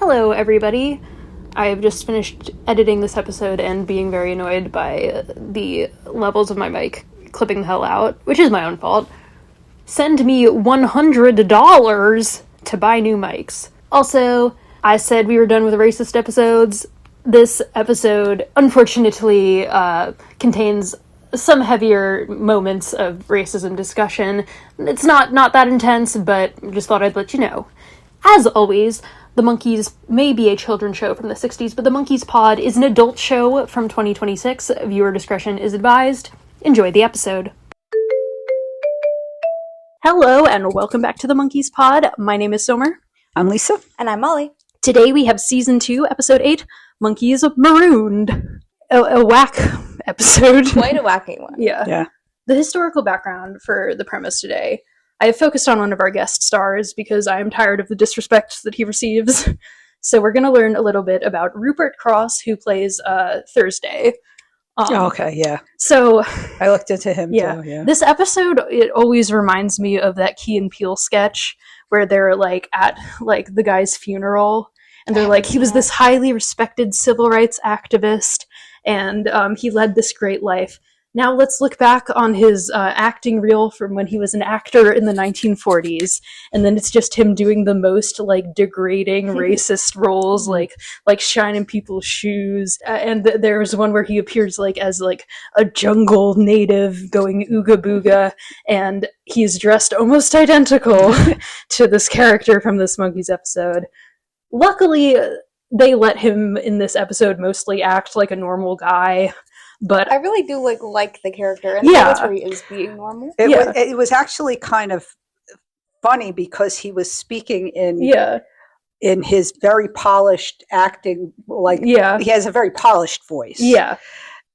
Hello, everybody. I have just finished editing this episode and being very annoyed by the levels of my mic clipping the hell out, which is my own fault. Send me $100 to buy new mics. Also, I said we were done with racist episodes. This episode, unfortunately, contains some heavier moments of racism discussion. It's not that intense, but just thought I'd let you know. As always, The Monkees may be a children's show from the 60s, but The Monkees Pod is an adult show from 2026. Viewer discretion is advised. Enjoy the episode. Hello, and welcome back to The Monkees Pod. My name is Sommer. I'm Lisa. And I'm Molly. Today we have Season 2, Episode 8, Monkees Marooned. A whack episode. Quite a wacky one. Yeah. The historical background for the premise today. I have focused on one of our guest stars because I am tired of the disrespect that he receives. So we're going to learn a little bit about Rupert Cross, who plays Thursday. So I looked into him too. Yeah. This episode, it always reminds me of that Key and Peele sketch where they're like at like the guy's funeral, and they're like, he was this highly respected civil rights activist, and he led this great life. Now let's look back on his acting reel from when he was an actor in the 1940s, and then it's just him doing the most like degrading racist roles, like shining people's shoes. And there's one where he appears like as like a jungle native going ooga booga, and he's dressed almost identical to this character from this Monkees episode. Luckily, they let him in this episode mostly act like a normal guy. But I really do like the character, and that's where he is being normal. It was actually kind of funny because he was speaking in his very polished acting, he has a very polished voice. Yeah.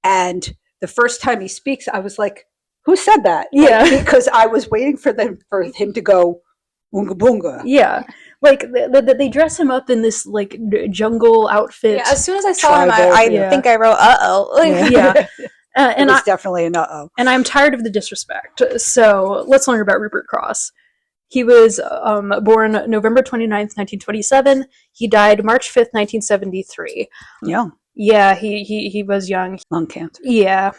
And the first time he speaks, I was like, who said that? Yeah. Because I was waiting for him to go boonga boonga. Yeah. Like, they dress him up in this, like, jungle outfit. Yeah, as soon as I saw him, I think I wrote, uh-oh. And it's definitely an uh-oh. And I'm tired of the disrespect. So, let's learn about Rupert Cross. He was born November 29th, 1927. He died March 5th, 1973. Young. Yeah, he was young. Lung cancer. Yeah.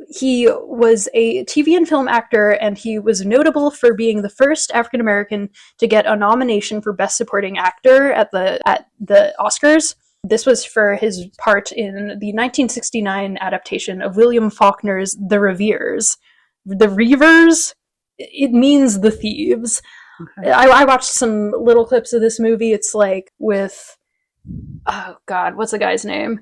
He was a TV and film actor, and he was notable for being the first African-American to get a nomination for Best Supporting Actor at the Oscars. This was for his part in the 1969 adaptation of William Faulkner's The Reivers. The Reivers? It means the thieves. Okay. I watched some little clips of this movie. It's like with, oh God, what's the guy's name?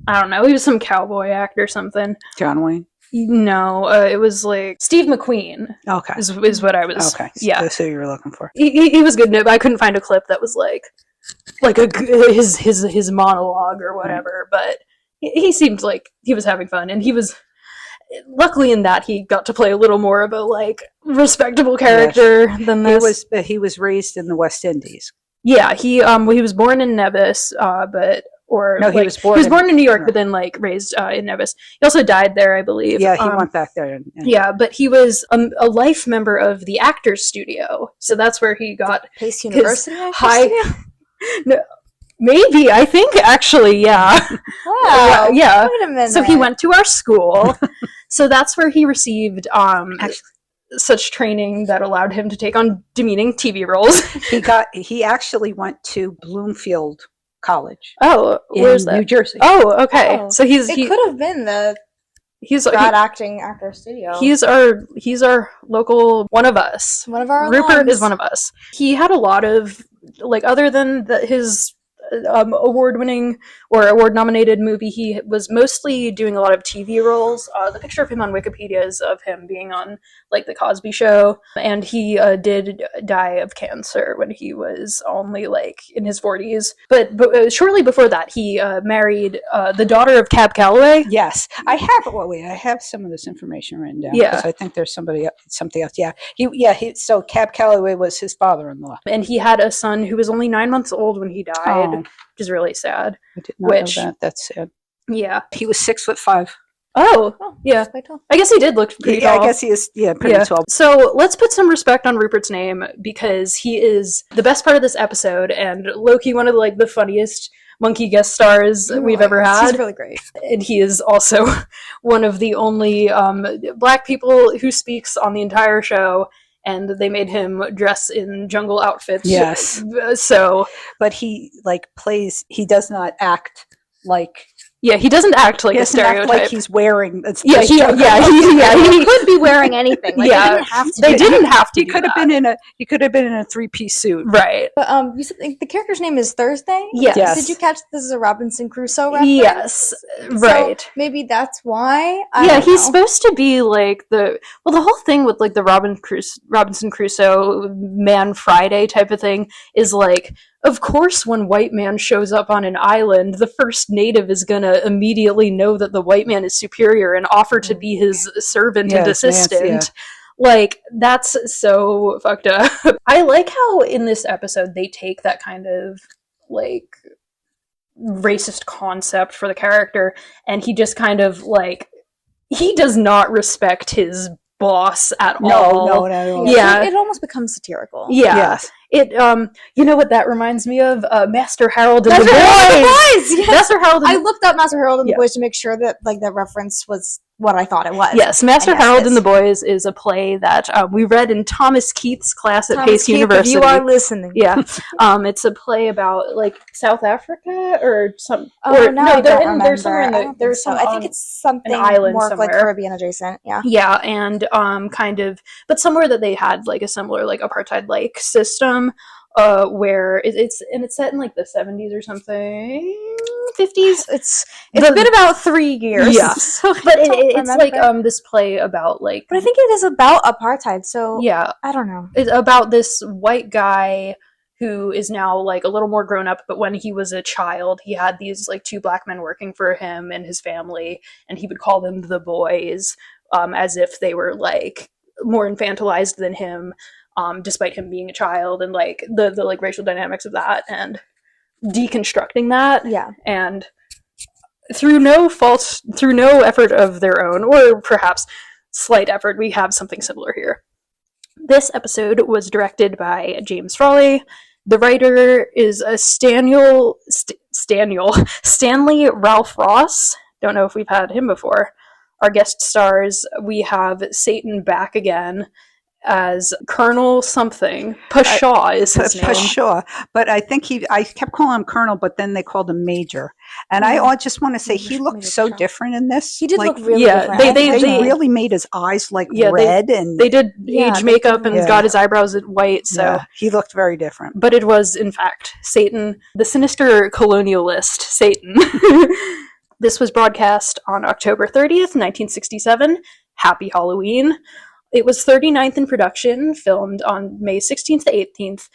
I don't know. He was some cowboy act or something. John Wayne? No, it was like Steve McQueen. Okay. Is what I was. Okay. Yeah. That's who you were looking for. He was good, but I couldn't find a clip that was like his monologue or whatever. But he seemed like he was having fun, and he was. Luckily, in that he got to play a little more of a like respectable character than this. He was raised in the West Indies. Yeah, he was born in Nevis, he was born in New York, but then like raised in Nevis. He also died there, I believe. Yeah, he went back there. Yeah, but he was a life member of the Actors Studio, so that's where he got Pace University. No, maybe, I think actually, yeah. Wow. Yeah. Wait a minute. So he went to our school. So that's where he received such training that allowed him to take on demeaning TV roles. He actually went to Bloomfield College. Oh, where's that? New Jersey. Oh, okay. So he could have been the acting actor studio. He's our local one of us. One of our Rupert alums. is one of us. He had a lot of like other than his award-winning or award-nominated movie, he was mostly doing a lot of TV roles. The picture of him on Wikipedia is of him being on like The Cosby Show, and he did die of cancer when he was only like in his 40s. But shortly before that, he married the daughter of Cab Calloway. Yes, I have some of this information written down. Yeah, because I think there's something else. Yeah, so Cab Calloway was his father-in-law, and he had a son who was only 9 months old when he died. Which is really sad. I did not know that. That's sad. Yeah. He was 6'5". Oh, yeah. I guess he did look pretty tall. I guess he is, pretty tall. So let's put some respect on Rupert's name, because he is the best part of this episode, and low-key one of the funniest monkey guest stars we've ever had. He's really great. And he is also one of the only black people who speaks on the entire show, and they made him dress in jungle outfits. Yes. So, but he plays, he does not act like... Yeah, he doesn't act like a stereotype. Act like he's wearing. He could be wearing anything. They didn't have to. They didn't have to. He could have been in a. He could have been in a 3-piece suit. Right. But you said the character's name is Thursday. Yes. Did you catch this is a Robinson Crusoe reference? Yes. Right. So maybe that's why. He's supposed to be the whole thing with the Robinson Crusoe Man Friday type of thing is of course, when white man shows up on an island, the first native is gonna immediately know that the white man is superior and offer to be his servant and assistant. That's so fucked up. I like how in this episode they take that kind of racist concept for the character, and he just kind of he does not respect his boss at all. No. Yeah. It almost becomes satirical. Yeah. Yes. It you know what that reminds me of? Master Harold and the Boys. Yes. Master Harold I looked up Master Harold and the Boys to make sure that that reference was what I thought it was. Yes, Master Harold and the Boys is a play that we read in Thomas Keith's class at Pace University. If you are listening. Yeah. It's a play about South Africa or some. They're somewhere in the. There's some. I think it's something an island more somewhere. Caribbean adjacent. Yeah. Yeah, and kind of, but somewhere that they had a similar apartheid system. Where it's set in the 70s or something, 50s. It's been about 3 years. Yeah, so but it's this play about But I think it is about apartheid. So yeah, I don't know. It's about this white guy who is now a little more grown up, but when he was a child, he had these 2 black men working for him and his family, and he would call them the boys, as if they were more infantilized than him. Despite him being a child, and the racial dynamics of that, and deconstructing that, and through no effort of their own, or perhaps slight effort, we have something similar here. This episode was directed by James Frawley. The writer is a Stanley Ralph Ross. Don't know if we've had him before. Our guest stars, we have Satan back again as Colonel something. Pashaw is his name. Pashaw. But I think I kept calling him Colonel, but then they called him Major. And I just want to say he looked so different in this. He did look really different. They really made his eyes red. And they did age makeup and got his eyebrows white. So he looked very different. But it was, in fact, Satan, the sinister colonialist Satan. This was broadcast on October 30th, 1967. Happy Halloween. It was 39th in production, filmed on May 16th to 18th.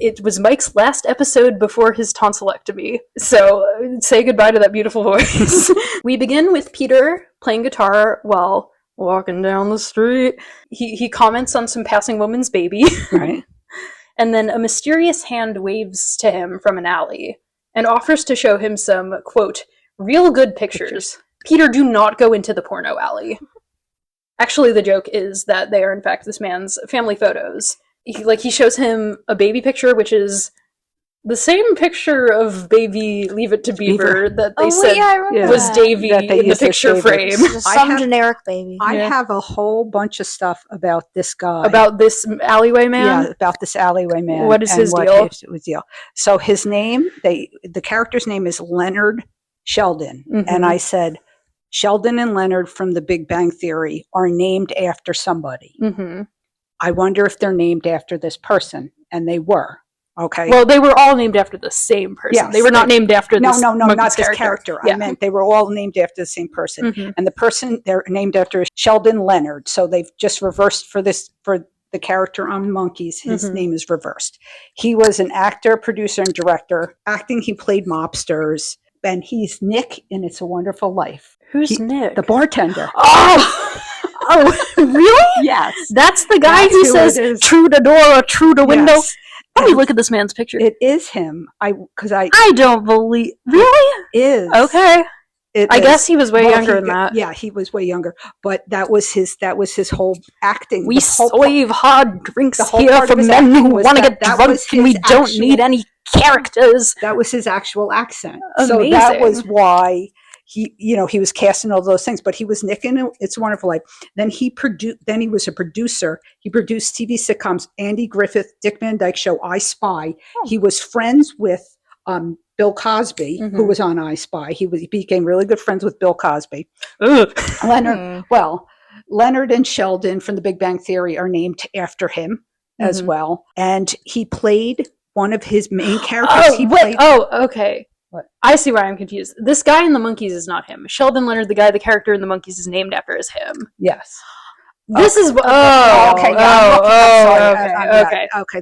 It was Mike's last episode before his tonsillectomy. So say goodbye to that beautiful voice. We begin with Peter playing guitar while walking down the street. He comments on some passing woman's baby. Right. And then a mysterious hand waves to him from an alley and offers to show him some, quote, real good pictures. Peter, do not go into the porno alley. Actually, the joke is that they are, in fact, this man's family photos. He shows him a baby picture, which is the same picture of baby Leave It to Beaver that they said was Davy in the picture frame. Some generic baby. I have a whole bunch of stuff about this guy. About this alleyway man? Yeah, about this alleyway man. What is his deal? So his name, the character's name is Leonard Sheldon. Mm-hmm. And I said, Sheldon and Leonard from The Big Bang Theory are named after somebody. Mm-hmm. I wonder if they're named after this person. And they were. Okay. Well, they were all named after the same person. Yes, they were not named after this not this character. Yeah. I meant they were all named after the same person. Mm-hmm. And the person they're named after is Sheldon Leonard. So they've just reversed for the character on Monkees. His name is reversed. He was an actor, producer, and director. Acting, he played mobsters. And he's Nick in It's a Wonderful Life. Who's Nick? The bartender. Oh, really? Yes. That's the guy who says, "True the door or true the window." Yes. Let me look at this man's picture. It is him. I don't believe. Really? Is. Okay. I guess he was way younger than that. Yeah, he was way younger. But that was his whole acting. We serve hard drinks whole here part for of his men who acting was want to that get that drunk, was and we his don't actual- need any characters. That was his actual accent. Amazing. So that was why he was casting all those things. But he was Nick in It's a Wonderful Life. Then he was a producer. He produced TV sitcoms, Andy Griffith, Dick Van Dyke Show, I Spy. Oh. He was friends with Bill Cosby, Mhm. who was on I Spy. He became really good friends with Bill Cosby. Ugh. Leonard and Sheldon from The Big Bang Theory are named after him as Mhm. well. And he played one of his main characters. Okay. What? I see why I'm confused. This guy in the Monkees is not him. Sheldon Leonard, the character in the Monkees, is named after is him. Yes. This is okay. okay.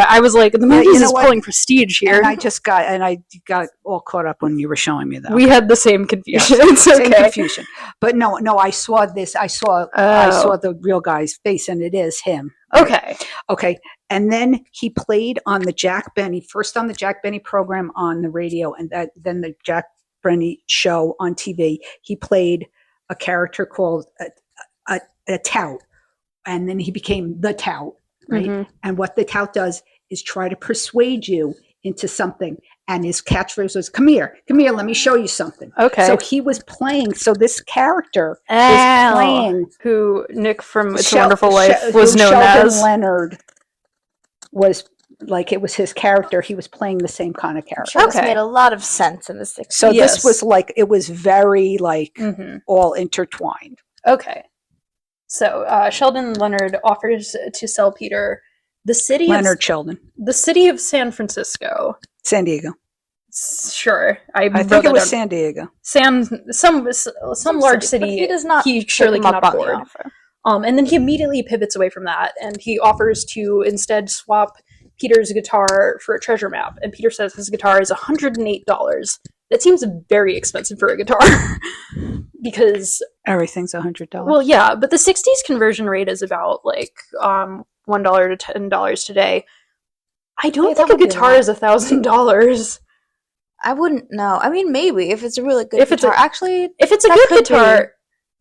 I was like, the Monkees is what? pulling prestige here. And I got all caught up when you were showing me that. We had the same confusion. Yes, it's okay. Same confusion. But no, I saw this. I saw the real guy's face, and it is him. Okay. Okay. And then he played on the Jack Benny program on the radio, and then the Jack Benny show on TV. He played a character called a tout, and then he became the tout, right? Mhm. And what the tout does is try to persuade you into something. And his catchphrase was, come here, let me show you something. Okay. So he was playing, so this character is playing. Who Nick from It's a Wonderful Life was known Sheldon as. Leonard was, like, it was his character. He was playing the same kind of character. Sure, this made a lot of sense in the 60s. So Yes. this was like, it was very Mhm. all intertwined. Okay. So Sheldon Leonard offers to sell Peter the city Sheldon. the city of San Francisco. San Diego. Sure, I think it was San Diego. some large city. He does not. He surely pick him cannot up on the afford. offer. And then he immediately pivots away from that, and he offers to instead swap Peter's guitar for a treasure map. And Peter says his guitar is $108. That seems very expensive for a guitar, because Everything's $100. well, yeah, but the '60s conversion rate is about like $1 to $10 today. I don't Yeah, think that a would be a guitar lot. is $1,000. I wouldn't know. I mean, maybe if it's a really good If it's guitar. a- Actually, If it's a That good could guitar,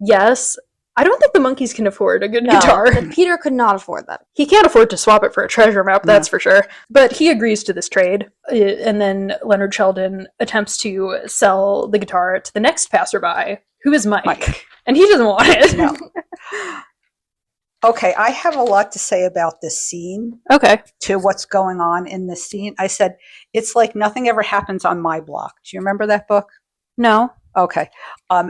yes. I don't think the Monkees can afford a good no, guitar. Peter could not afford that. He can't afford to swap it for a treasure map, No. that's for sure. But he agrees to this trade, and then Leonard Sheldon attempts to sell the guitar to the next passerby, who is Mike. And he doesn't want it. No. Okay, I have a lot to say about this scene, Okay. to what's going on in this scene. I said, it's like Nothing Ever Happens on My Block. Do you remember that book? No. Okay.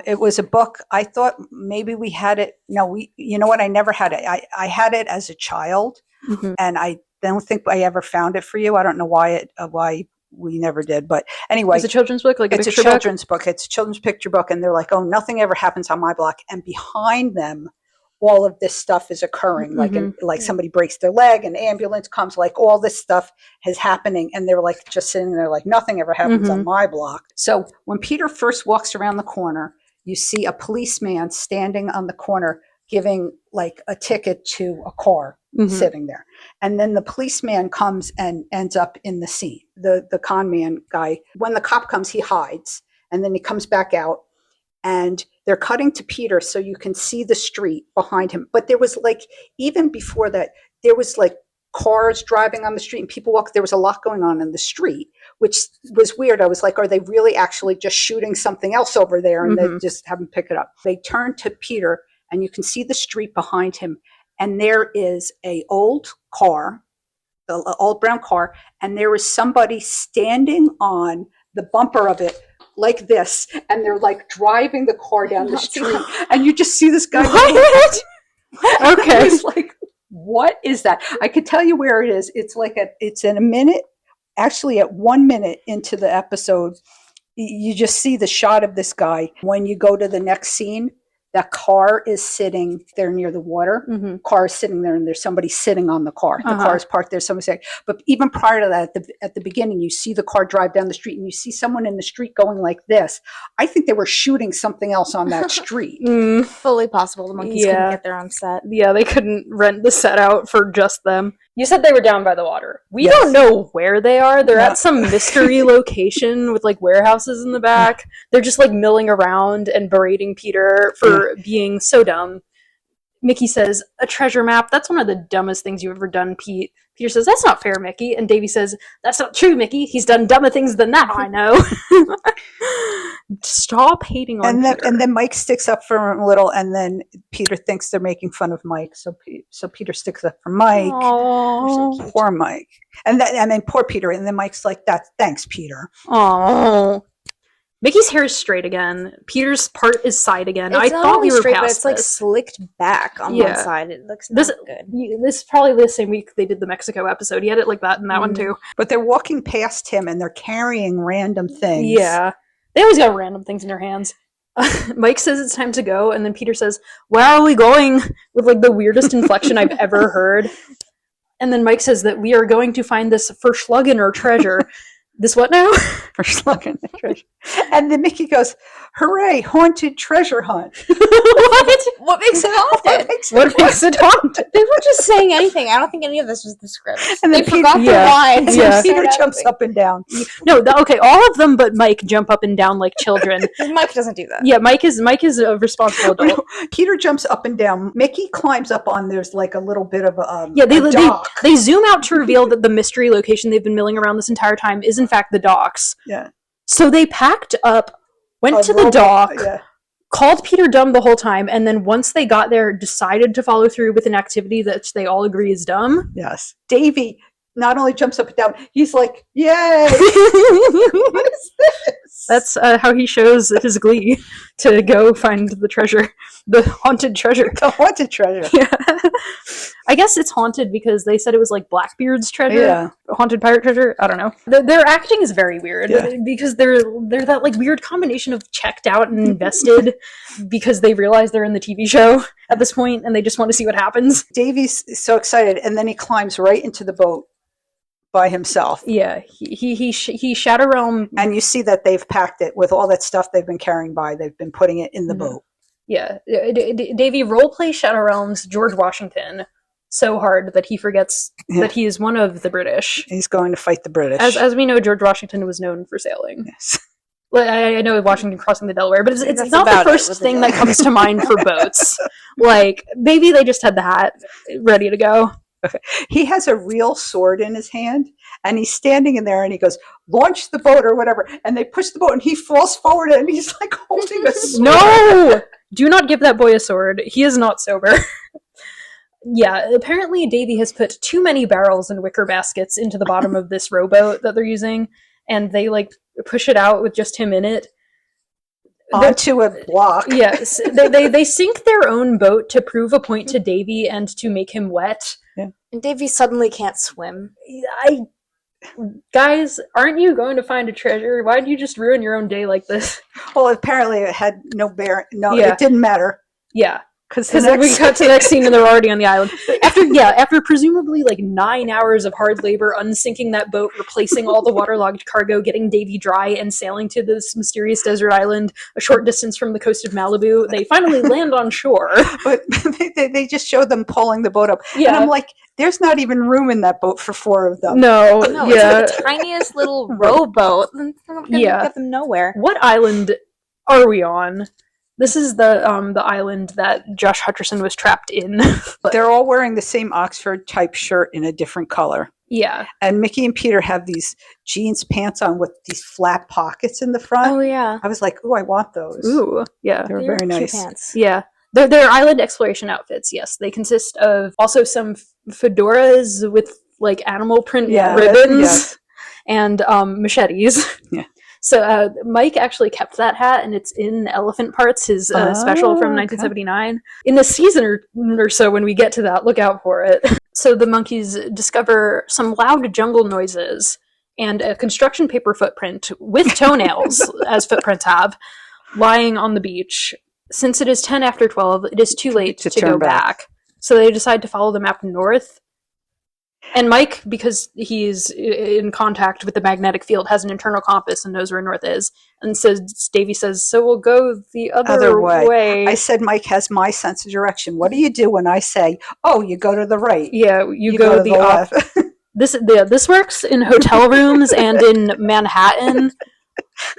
It was a book. I thought maybe we had it. No, you know what? I never had it. I had it as a child, Mm-hmm. and I don't think I ever found it for you. I don't know why we never did. But anyway, It's a children's book, like a it's a picture book? children's book. It's a children's picture book. And they're like, oh, nothing ever happens on my block. And behind them, all of this stuff is occurring. Like somebody breaks their leg, an ambulance comes, like all this stuff is happening. And they're like just sitting there like nothing ever happens on my block. So when Peter first walks around the corner, you see a policeman standing on the corner giving like a ticket to a car sitting there. And then the policeman comes and ends up in the scene. The con man guy, when the cop comes, he hides and then he comes back out. And they're cutting to Peter so you can see the street behind him. But there was like, even before that, there was like cars driving on the street and people walk. There was a lot going on in the street, which was weird. I was like, are they really actually just shooting something else over there? And they just haven't picked it up. They turn to Peter and you can see the street behind him. And there is a old car, the old brown car. And there is somebody standing on the bumper of it like this, and they're like driving the car down the street, and you just see this guy. What? Okay. It's like, what is that? I could tell you where it is. It's like it's in a minute. Actually, at 1 minute into the episode, you just see the shot of this guy. When you go to the next scene, that car is sitting there near the water. Mm-hmm. Car is sitting there, and there's somebody sitting on the car. The car is parked there. Somebody's saying, but even prior to that, at the beginning, you see the car drive down the street, and you see someone in the street going like this. I think they were shooting something else on that street. Fully possible the Monkees couldn't get their own set. Yeah, they couldn't rent the set out for just them. You said they were down by the water. We don't know where they are. They're at some mystery location with like warehouses in the back. They're just like milling around and berating Peter for being so dumb. Micky says, a treasure map? That's one of the dumbest things you've ever done, Pete. Peter says, that's not fair, Micky. And Davy says, that's not true, Micky. He's done dumber things than that, I know. Stop hating on Peter. And then Mike sticks up for him a little, and then Peter thinks they're making fun of Mike. So Peter sticks up for Mike. Aww. Poor Mike. And then poor Peter. And then Mike's like, thanks, Peter. Aww. Micky's hair is straight again. Peter's part is side again. It's I thought we were straight, past but it's like this. slicked back on one side. It looks not good. This is probably the same week they did the Mexico episode. He had it like that in that one too. But they're walking past him, and they're carrying random things. Yeah. They always got random things in their hands. Mike says it's time to go, and then Peter says, where are we going? With like the weirdest inflection I've ever heard. And then Mike says that we are going to find this Verschlungen or treasure. This what now? Verschlungen treasure. And then Micky goes, hooray, haunted treasure hunt. What makes it haunted? What makes it haunted? They were just saying anything. I don't think any of this was the script. And they then forgot their lines. Yeah. Peter jumps up and down. No, okay, all of them but Mike jump up and down like children. Mike doesn't do that. Yeah, Mike is a responsible adult. No, Peter jumps up and down. Micky climbs up on, there's like a little bit of a dock. They zoom out to reveal that the mystery location they've been milling around this entire time is in fact the docks. Yeah. So they packed up, went to the dock, called Peter dumb the whole time, and then once they got there, decided to follow through with an activity that they all agree is dumb. Yes. Davy not only jumps up and down, he's like, yay! What is this? That's how he shows his glee to go find the treasure. The haunted treasure. The haunted treasure. Yeah. I guess it's haunted because they said it was like Blackbeard's treasure. Yeah. Haunted pirate treasure. I don't know. Their acting is very weird because they're that like weird combination of checked out and invested because they realize they're in the TV show at this point and they just want to see what happens. Davy's so excited, and then he climbs right into the boat by himself. Yeah, he Shadow Realm, and you see that they've packed it with all that stuff they've been carrying by. They've been putting it in the boat. Yeah, Davy roleplay Shadow Realm's George Washington so hard that he forgets that he is one of the British. He's going to fight the British. As we know, George Washington was known for sailing. Yes. I know Washington crossing the Delaware, but it's not the first thing that comes to mind for boats. Like, maybe they just had the hat ready to go. He has a real sword in his hand, and he's standing in there, and he goes, launch the boat or whatever, and they push the boat, and he falls forward, and he's like holding a sword. No! Do not give that boy a sword. He is not sober. Yeah, apparently Davy has put too many barrels and wicker baskets into the bottom of this rowboat that they're using, and they like push it out with just him in it. Onto a block. Yes. They sink their own boat to prove a point to Davy and to make him wet. Yeah. And Davy suddenly can't swim. Guys, aren't you going to find a treasure? Why did you just ruin your own day like this? Well, apparently it had no bearing. No, it didn't matter. Yeah. Because then we cut to the next scene and they're already on the island. After presumably like 9 hours of hard labor unsinking that boat, replacing all the waterlogged cargo, getting Davy dry, and sailing to this mysterious desert island a short distance from the coast of Malibu, they finally land on shore. But they just show them pulling the boat up. Yeah. And I'm like, there's not even room in that boat for 4 of them. No, it's like the tiniest little rowboat. They're not going to get them nowhere. What island are we on? This is the island that Josh Hutcherson was trapped in. They're all wearing the same Oxford type shirt in a different color. Yeah. And Micky and Peter have these jeans pants on with these flat pockets in the front. Oh, yeah. I was like, oh, I want those. Ooh, yeah. They're very nice. Pants. Yeah. They're island exploration outfits, yes. They consist of also some fedoras with like animal print ribbons and machetes. Yeah. So Mike actually kept that hat, and it's in Elephant Parts, his special from 1979. In a season or so, when we get to that, look out for it. So the Monkees discover some loud jungle noises and a construction paper footprint with toenails, as footprints have, lying on the beach. since it is 10 after 12, it is too late to turn go back. So they decide to follow the map north. And Mike, because he's in contact with the magnetic field, has an internal compass and knows where north is. And so Davy says, so we'll go the other way. I said Mike has my sense of direction. What do you do when I say, oh, you go to the right? Yeah, you go the left. This works in hotel rooms and in Manhattan.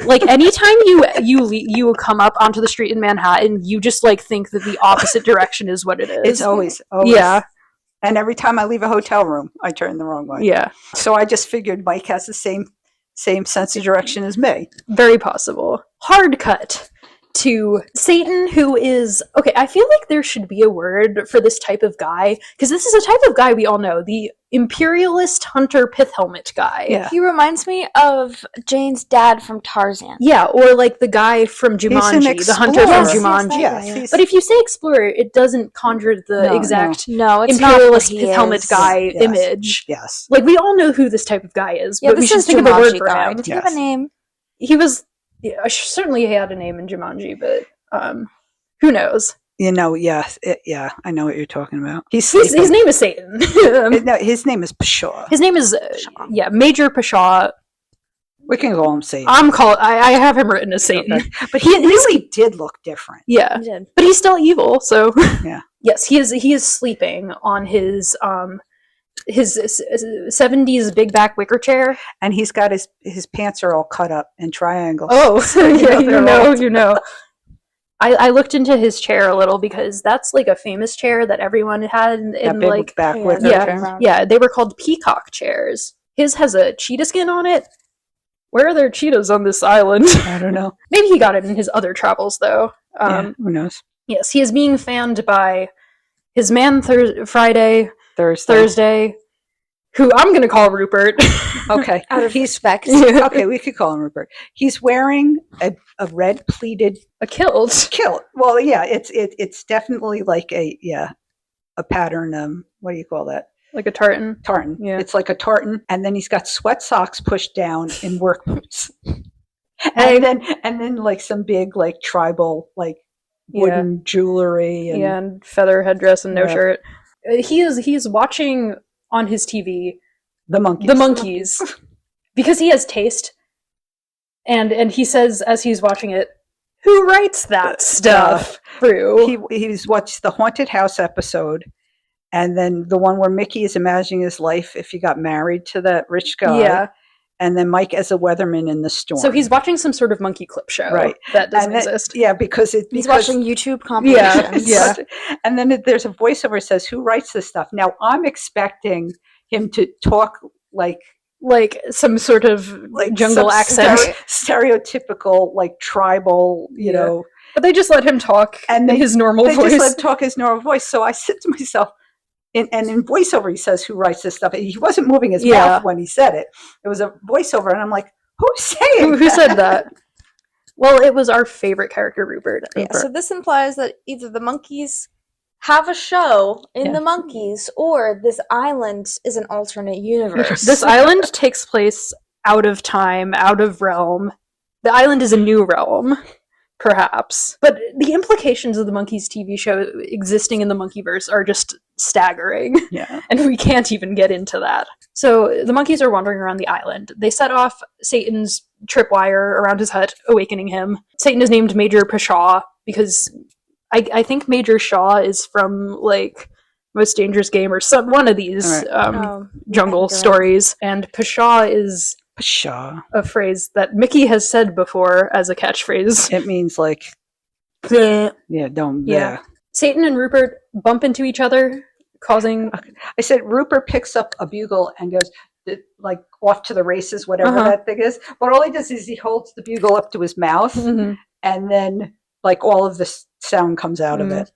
Like, anytime you come up onto the street in Manhattan, you just, like, think that the opposite direction is what it is. It's always. Yeah. And every time I leave a hotel room, I turn the wrong way. Yeah. So I just figured Mike has the same sense of direction as me. Very possible. Hard cut to Satan, who is... Okay, I feel like there should be a word for this type of guy, because this is a type of guy we all know, the imperialist hunter pith helmet guy. Yeah. He reminds me of Jane's dad from Tarzan. Yeah, or like the guy from Jumanji, the hunter from Jumanji. Yes, but if you say explorer, it doesn't conjure the exact No, it's imperialist not pith helmet guy image. Yes. Like, we all know who this type of guy is, Yeah, but we this should is think of a word Jumanji for guy. him. Did he have a name? He was... Yeah, certainly he had a name in Jumanji, but who knows? I know what you're talking about. His name is Satan. No, his name is Pshaw. His name is Major Pshaw. We can call him Satan. I have him written as Satan, Okay. but he really did look different. Yeah, He did. but he's still evil. So Yeah. Yes, he is sleeping on his 70s big back wicker chair, And he's got his pants are all cut up in triangles. Oh, yeah, you know. I looked into his chair a little because that's like a famous chair that everyone had in that big like back wicker yeah, chair. yeah, they were called peacock chairs. His has a cheetah skin on it. Where are there cheetahs on this island? I don't know. Maybe he got it in his other travels though. Who knows? Yes, he is being fanned by his man Thursday, who I'm going to call Rupert. Okay. Out of respect. Okay, we could call him Rupert. He's wearing a red pleated A kilt. kilt. Well, yeah, it's definitely like a pattern. What do you call that? Like a tartan. Tartan. Yeah. It's like a tartan, and then he's got sweat socks pushed down in work boots, Hey. and then like some big like tribal like wooden jewelry and and feather headdress and no Yeah. shirt. He's watching on his TV the Monkees. the Monkees because he has taste, and he says as he's watching it, "Who writes that stuff?" Through He's watched the haunted house episode, and then the one where Micky is imagining his life if he got married to that rich guy. Yeah. And then Mike as a weatherman in the storm. So he's watching some sort of monkey clip show, Right. That doesn't And exist. Yeah, because He's watching YouTube compilations. Yeah. And then there's a voiceover that says, "Who writes this stuff?" Now I'm expecting him to talk like some sort of jungle some accent, stereotypical like tribal, you Yeah. know. but they just let him talk And in his normal They voice. just let him talk his normal voice. So I said to myself, and in voiceover he says, "Who writes this stuff?" He wasn't moving his Yeah. mouth when he said it. It was a voiceover, and I'm like, "Who's saying Who said that? Well, it was our favorite character, Rupert. Yeah, so this implies that either the Monkees have a show in the Monkees, or this island is an alternate universe. This island takes place out of time, out of realm. The island is a new realm, perhaps. But the implications of the Monkees TV show existing in the Monkeyverse are just staggering. Yeah. And we can't even get into that. So the Monkees are wandering around the island. They set off Satan's tripwire around his hut, awakening him. Satan is named Major Pshaw because I think Major Shaw is from like Most Dangerous Game or one of these jungle stories. And Pshaw is Pshaw. a phrase that Micky has said before as a catchphrase. It means like, Yeah. don't. Yeah. Satan and Rupert bump into each other, causing... I said Rupert picks up a bugle and goes like off to the races, whatever that thing is. But all he does is he holds the bugle up to his mouth, Mhm. and then like all of this sound comes out of it.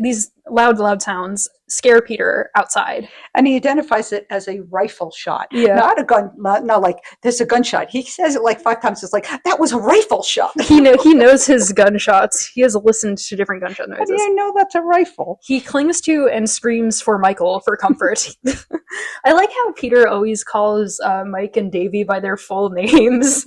These loud sounds scare Peter outside. And he identifies it as a rifle shot. Yeah. Not a gun, not like there's a gunshot. He says it like 5 times. It's like, that was a rifle shot. He knows his gunshots. He has listened to different gunshot How noises. do you know that's a rifle? He clings to and screams for Michael for comfort. I like how Peter always calls Mike and Davy by their full names.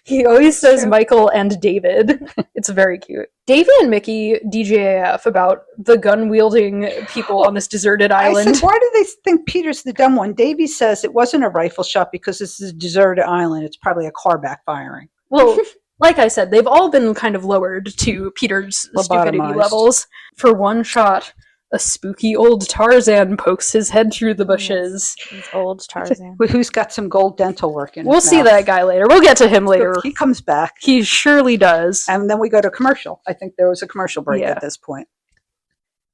He always says True. Michael and David. It's very cute. Davy and Micky DJAF about the gun-wielding people on this deserted I island. said, why do they think Peter's the dumb one? Davy says it wasn't a rifle shot because this is a deserted island. It's probably a car backfiring. Well, like I said, they've all been kind of lowered to Peter's stupidity Lobotomized. levels. For one shot, a spooky old Tarzan pokes his head through the bushes. He's old Tarzan. Who's got some gold dental work in We'll his see mouth. that guy later. We'll get to him later. He comes back. He surely does. And then we go to commercial. I think there was a commercial break Yeah. at this point.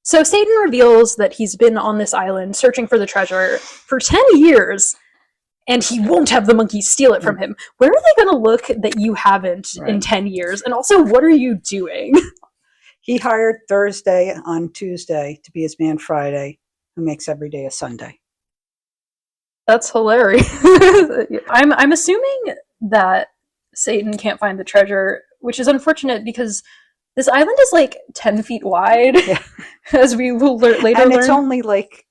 So Satan reveals that he's been on this island searching for the treasure for 10 years, and he won't have the monkeys steal it from him. Where are they going to look that you haven't in Right. 10 years? And also, what are you doing? He hired Thursday on Tuesday to be his man Friday, who makes every day a Sunday. That's hilarious. I'm assuming that Satan can't find the treasure, which is unfortunate because this island is like 10 feet wide, Yeah. as we will later And learn. it's only like,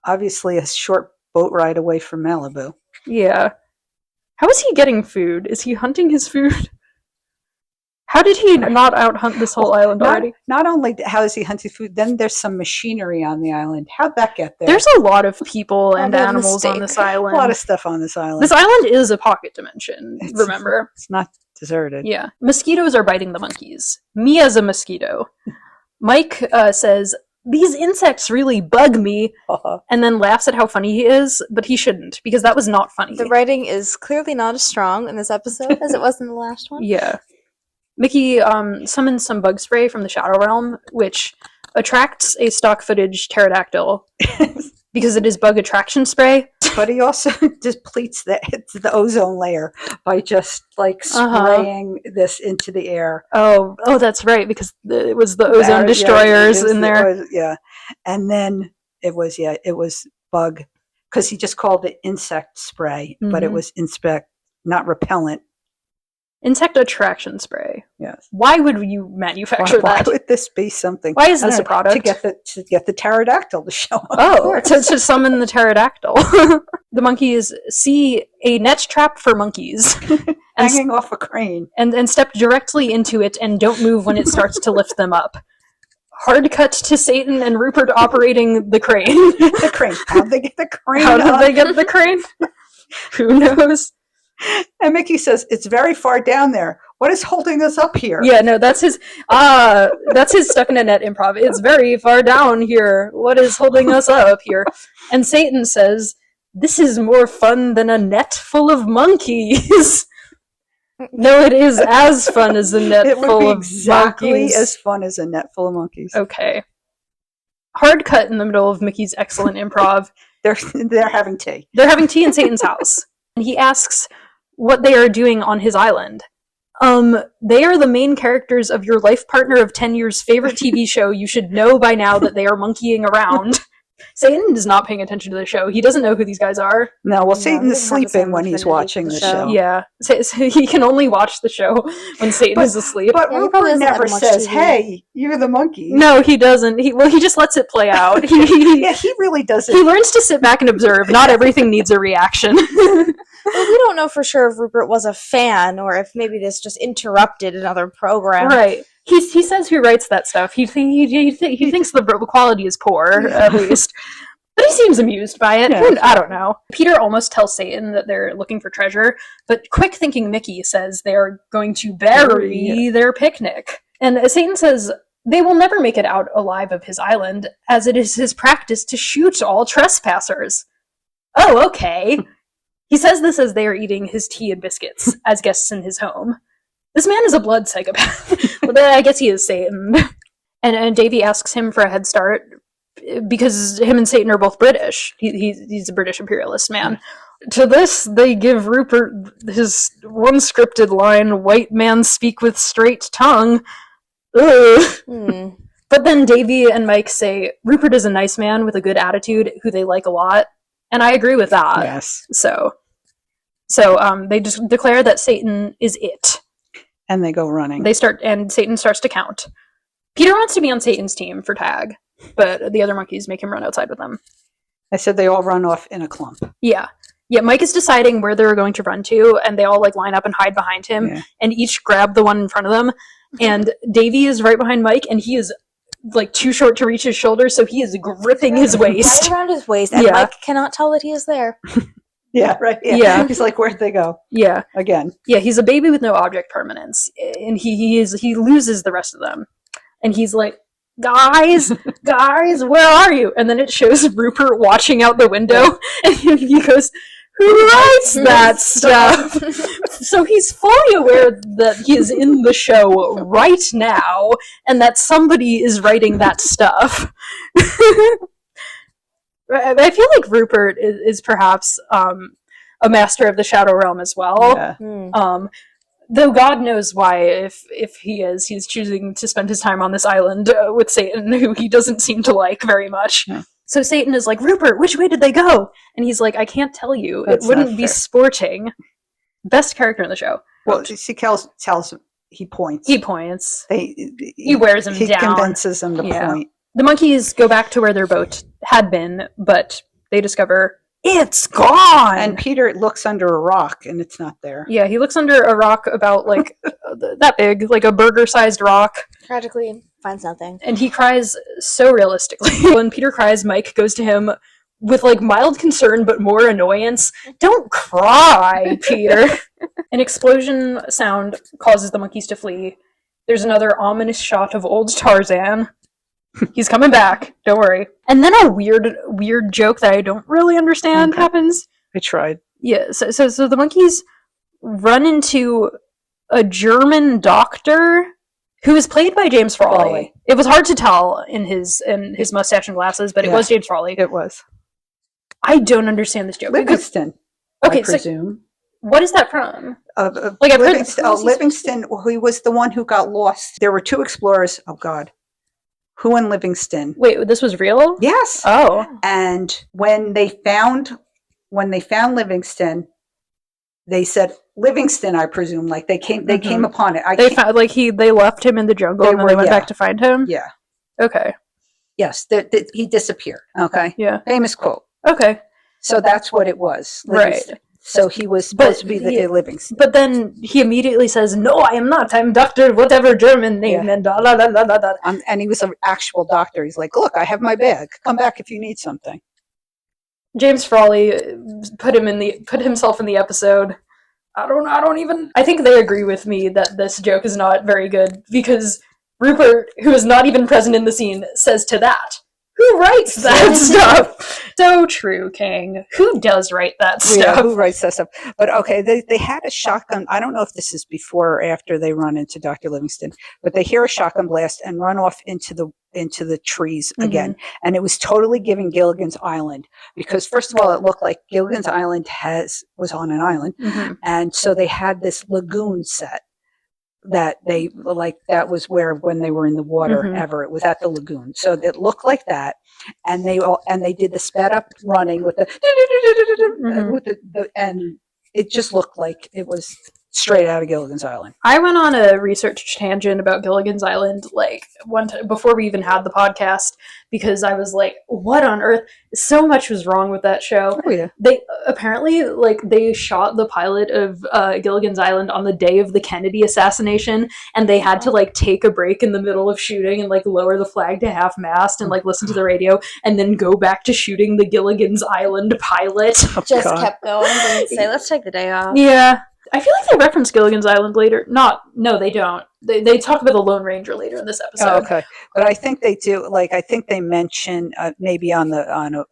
obviously, a short boat ride away from Malibu. Yeah. How is he getting food? Is he hunting his food? How did he not out hunt this whole island already? Not only how is he hunting food, then there's some machinery on the island. How'd that get there? There's a lot of people and Probably a animals on mistake. this a island. lot of stuff on this island. This island is a pocket dimension, It's- remember? It's not deserted. Yeah. Mosquitoes are biting the monkeys. Mia's a mosquito. Mike says, "These insects really bug me," and then laughs at how funny he is, but he shouldn't, because that was not funny. The writing is clearly not as strong in this episode as it was in the last one. Yeah. Micky summons some bug spray from the Shadow Realm, which attracts a stock footage pterodactyl because it is bug attraction spray. But he also depletes the ozone layer by just like Uh-huh. spraying this into the air. Oh, that's right, because it was the ozone destroyers in there. Yeah. And then it was bug, because he just called it insect spray, but it Mhm. was not repellent. Insect attraction spray. Yes. Why would you manufacture Why that? would this be something? Why is I this don't a know, product? to get the pterodactyl to show up. Oh, to summon the pterodactyl. The monkeys see a net trap for monkeys and, Hanging off a crane. and step directly into it and don't move when it starts to lift them up. Hard cut to Satan and Rupert operating the crane. The crane. How'd they get the crane How did up? they get the crane? Who knows? And Micky says, it's very far down there. What is holding us up here? Yeah, no, that's his stuck in a net improv. It's very far down here. What is holding us up here? And Satan says, "This is more fun than a net full of monkeys." No, it is as fun as a net It would full be of exactly monkeys. as fun as a net full of monkeys. Okay. Hard cut in the middle of Mickey's excellent improv. They're having tea. They're having tea in Satan's house. And he asks what they are doing on his island. They are the main characters of your life partner of 10 years' favorite TV show. You should know by now that they are monkeying around. Satan is not paying attention to the show. He doesn't know who these guys are. No, well, No, he Satan is doesn't have the sleeping same when he's affinity watching for the the show. show. Yeah. So he can only watch the show when Satan is asleep. But Yeah, he probably Rupert doesn't let never him watch says, TV. hey, you're the monkey. No, he doesn't. He just lets it play out. Yeah, he really doesn't. He learns to sit back and observe. Not everything needs a reaction. Well, we don't know for sure if Rupert was a fan or if maybe this just interrupted another program. Right. He says he writes that stuff. He thinks the quality is poor, at least. But he seems amused by it. Yeah. I don't know. Peter almost tells Satan that they're looking for treasure, but quick thinking Micky says they're going to bury their picnic. And Satan says they will never make it out alive of his island, as it is his practice to shoot all trespassers. Oh, okay. He says this as they are eating his tea and biscuits as guests in his home. This man is a blood psychopath. But I guess he is Satan. And Davy asks him for a head start because him and Satan are both British. He's a British imperialist man. To this, they give Rupert his one scripted line, "White man speak with straight tongue." Ugh. But then Davy and Mike say Rupert is a nice man with a good attitude who they like a lot. And I agree with that. Yes. So they just declare that Satan is it. And they go running. And Satan starts to count. Peter wants to be on Satan's team for tag, but the other monkeys make him run outside with them. I said they all run off in a clump. Yeah. Yeah, Mike is deciding where they're going to run to, and they all like line up and hide behind him, and each grab the one in front of them. And Davy is right behind Mike, and he is like too short to reach his shoulders, so he is gripping his waist. Right around his waist, and Mike cannot tell that he is there. Yeah, right. Yeah. He's like, where'd they go? Yeah. Again. Yeah, he's a baby with no object permanence, and he loses the rest of them. And he's like, guys, where are you? And then it shows Rupert watching out the window, and he goes, who writes that stuff? So he's fully aware that he is in the show right now, and that somebody is writing that stuff. I feel like Rupert is perhaps a master of the Shadow Realm as well. Yeah. Though God knows why, if he is, he's choosing to spend his time on this island with Satan, who he doesn't seem to like very much. Yeah. So Satan is like, Rupert, which way did they go? And he's like, I can't tell you. That's it wouldn't be sporting. Best character in the show. Well, he tells him, he points. He points. He wears him down. He convinces him to point. The monkeys go back to where their boat had been, but they discover it's gone! And Peter looks under a rock, and it's not there. Yeah, he looks under a rock about, like, that big, like a burger-sized rock. Tragically, finds nothing. And he cries so realistically. When Peter cries, Mike goes to him with, like, mild concern, but more annoyance. Don't cry, Peter! An explosion sound causes the monkeys to flee. There's another ominous shot of old Tarzan. He's coming back. Don't worry. And then a weird joke that I don't really understand happens. I tried. Yeah. So the monkeys run into a German doctor who is played by James Frawley. It was hard to tell in his mustache and glasses, but it was James Frawley. It was. I don't understand this joke. Livingston. Okay, I presume. So what is that from? Like Livingston. He was the one who got lost. There were two explorers. Oh God. Who in Livingston? Wait, this was real? Yes. Oh. And when they found Livingston, they said Livingston, I presume, like they came upon it. They left him in the jungle and then they went back to find him? Yeah. Okay. Yes, he disappeared. Okay. Yeah. Famous quote. Okay. So that's what it was. Livingston. Right. So he was supposed to be the Livingston. But then he immediately says, no, I am not. I'm Dr. whatever German name. Yeah. And da da da da da da. And he was an actual doctor. He's like, look, I have my bag. Come back if you need something. James Frawley put himself in the episode. I think they agree with me that this joke is not very good because Rupert, who is not even present in the scene, says to that, who writes that stuff? So true, King. Who does write that stuff? Yeah, who writes that stuff? But okay, they had a shotgun. I don't know if this is before or after they run into Dr. Livingston, but they hear a shotgun blast and run off into the trees again. And it was totally giving Gilligan's Island because first of all, it looked like Gilligan's Island was on an island. And so they had this lagoon set. That was where when they were in the water ever, it was at the lagoon. So it looked like that, and they did the sped up running with and it just looked like it was straight out of Gilligan's Island. I went on a research tangent about Gilligan's Island like one time before we even had the podcast because I was like, what on earth? So much was wrong with that show. Oh yeah. They apparently they shot the pilot of Gilligan's Island on the day of the Kennedy assassination, and they had to like take a break in the middle of shooting and like lower the flag to half mast and like listen to the radio and then go back to shooting the Gilligan's Island pilot. Just kept going and say, let's take the day off. Yeah. I feel like they reference Gilligan's Island later. No, they don't. They talk about the Lone Ranger later in this episode. Oh, okay, but I think they do. Like, I think they mention maybe on the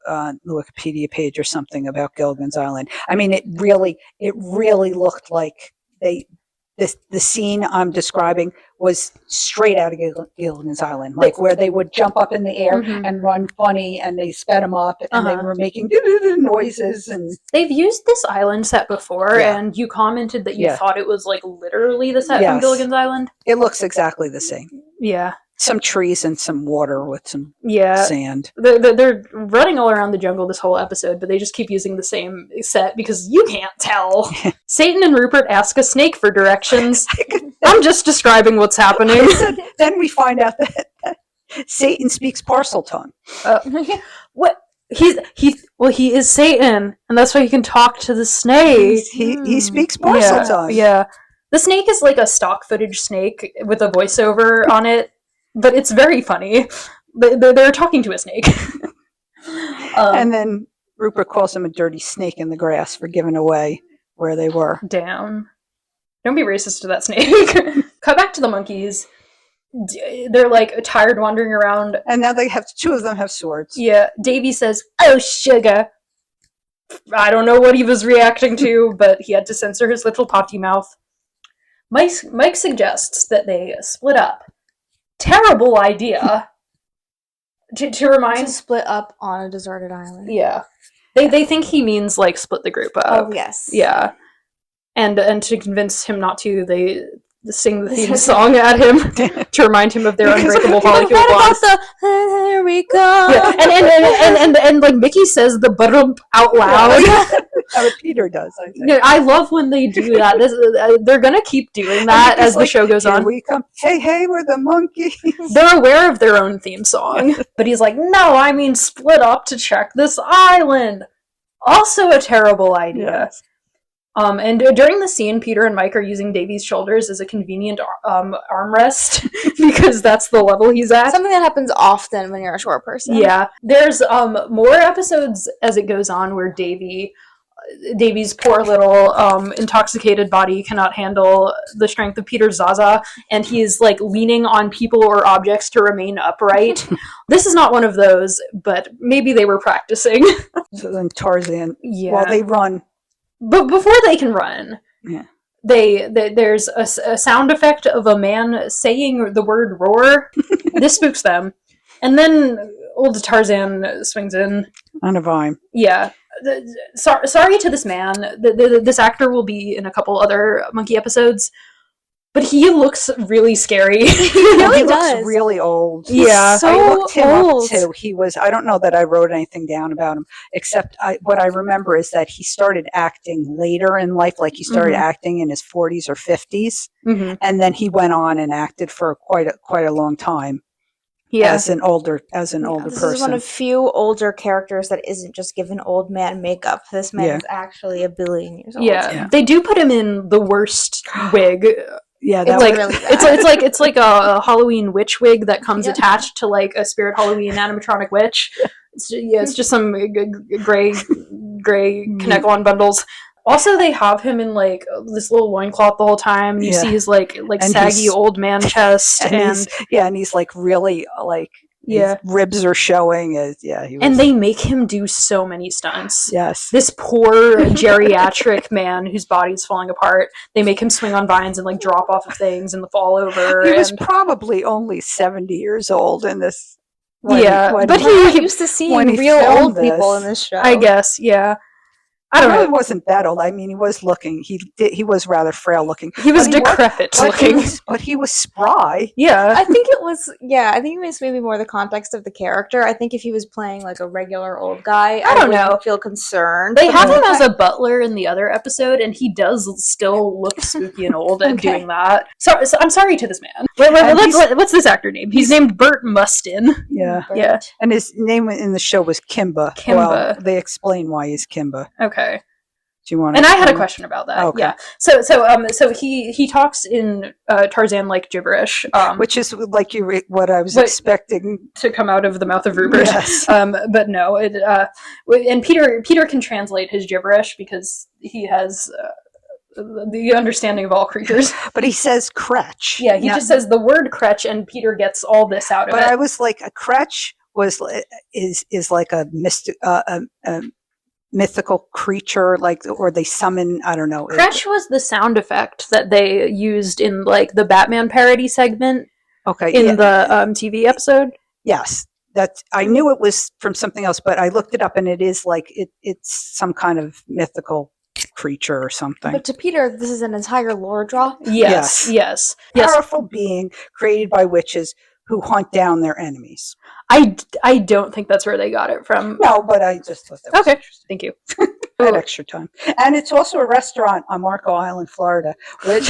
Wikipedia page or something about Gilligan's Island. I mean, it really looked like the scene I'm describing was straight out of Gilligan's Island, like where they would jump up in the air and run funny, and they sped them up, and they were making noises. And they've used this island set before, and you commented that you thought it was like literally the set from Gilligan's Island. It looks exactly the same. Yeah. Some trees and some water with some sand. They're running all around the jungle this whole episode, but they just keep using the same set because you can't tell. Satan and Rupert ask a snake for directions. I'm just describing what's happening. Then we find out that Satan speaks parcel tongue. What? he is Satan, and that's why he can talk to the snake. He speaks parcel tongue. Yeah. The snake is like a stock footage snake with a voiceover on it, but it's very funny. They're talking to a snake. And then Rupert calls him a dirty snake in the grass for giving away where they were. Damn. Don't be racist to that snake. Cut back to the monkeys. They're like tired wandering around. And now two of them have swords. Yeah. Davy says, "Oh, sugar." I don't know what he was reacting to, but he had to censor his little potty mouth. Mike suggests that they split up. Terrible idea. To remind... To split up on a deserted island. Yeah. They think he means, like, split the group up. Oh, yes. Yeah. And to convince him not to, they sing the theme song at him to remind him of their unbreakable molecule bonds. Here we go. Yeah. And like Micky says the button out loud. How Peter does, I think. Yeah, I love when they do that. They're gonna keep doing that as the show goes on. We come, hey, we're the monkeys. They're aware of their own theme song, but he's like, no, I mean split up to check this island. Also a terrible idea. Yes. And during the scene, Peter and Mike are using Davy's shoulders as a convenient armrest because that's the level he's at. Something that happens often when you're a short person. Yeah. There's more episodes as it goes on where Davy's poor little intoxicated body cannot handle the strength of Peter's Zaza, and he is like leaning on people or objects to remain upright. This is not one of those, but maybe they were practicing. So then Tarzan, Yeah. while they run. But before they can run, Yeah. There's a sound effect of a man saying the word roar. This spooks them. And then old Tarzan swings in. On a vine. Yeah. Sorry to this man. This actor will be in a couple other monkey episodes. But he looks really scary. He really looks does. really old. Yeah. So I looked him old. up too. He was, I don't know that I wrote anything down about him, except what I remember is that he started acting later in life, like he started acting in his 40s or 50s, and then he went on and acted for quite a long time. Yeah. As an older This person. is one of few older characters that isn't just given old man makeup. This man is actually 1 billion years old. Yeah. They do put him in the worst wig. Yeah, It's like really bad. it's like a Halloween witch wig that comes attached to like a Spirit Halloween animatronic witch. It's just some gray Kinecon bundles. Also, they have him in like this little loincloth the whole time. You see his like and saggy old man chest, and he's like really like his ribs are showing. And they make him do so many stunts. Yes, this poor geriatric man whose body's falling apart. They make him swing on vines and like drop off of things and fall over. He was probably only 70 years old in this. But he used to seeing real old people in this show. I guess, yeah. I don't know. He wasn't that old. I mean, he was looking. He was rather frail looking. He was decrepit looking, but he was spry. Yeah, I think it was. Yeah, I think it was maybe more the context of the character. I think if he was playing like a regular old guy, I don't know. Feel concerned. They have him as a butler in the other episode, and he does still look spooky and old at doing that. So I'm sorry to this man. What's this actor name? He's named Burt Mustin. Yeah, yeah, and his name in the show was Kimba. Well, they explain why he's Kimba. Okay. Do you want? And I had a question about that. Okay. Yeah. So he talks in Tarzan like gibberish, which is like what I was expecting to come out of the mouth of Rupert. Yes. But no. And Peter can translate his gibberish because he has the understanding of all creatures. But he says Kretch. Yeah, he just says the word Kretch, and Peter gets all this out of it. But I was like, a Kretch is like a mystic. Mythical creature, like, or they summon, I don't know. Kretch was the sound effect that they used in like the Batman parody segment. Okay, in the TV episode. Yes, that I knew it was from something else, but I looked it up, and it is like it's some kind of mythical creature or something. But to Peter, this is an entire lore drop. Yes. Powerful being created by witches who hunt down their enemies. I don't think that's where they got it from. No, but I just thought that was interesting. Thank you. I had extra time. And it's also a restaurant on Marco Island, Florida, which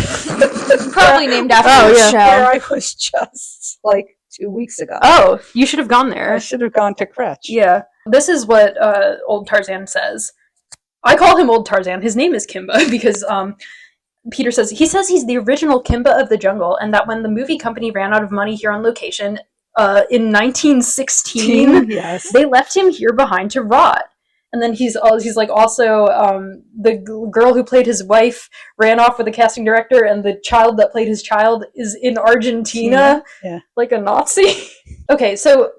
probably named after the show. Where I was just like 2 weeks ago. Oh, you should have gone there. I should have gone to Kretch. Yeah. This is what old Tarzan says. I call him old Tarzan. His name is Kimba because Peter says he's the original Kimba of the jungle, and that when the movie company ran out of money here on location in 1916, yes, they left him here behind to rot. And then he's like also the girl who played his wife ran off with the casting director, and the child that played his child is in Argentina, like a Nazi. Okay, so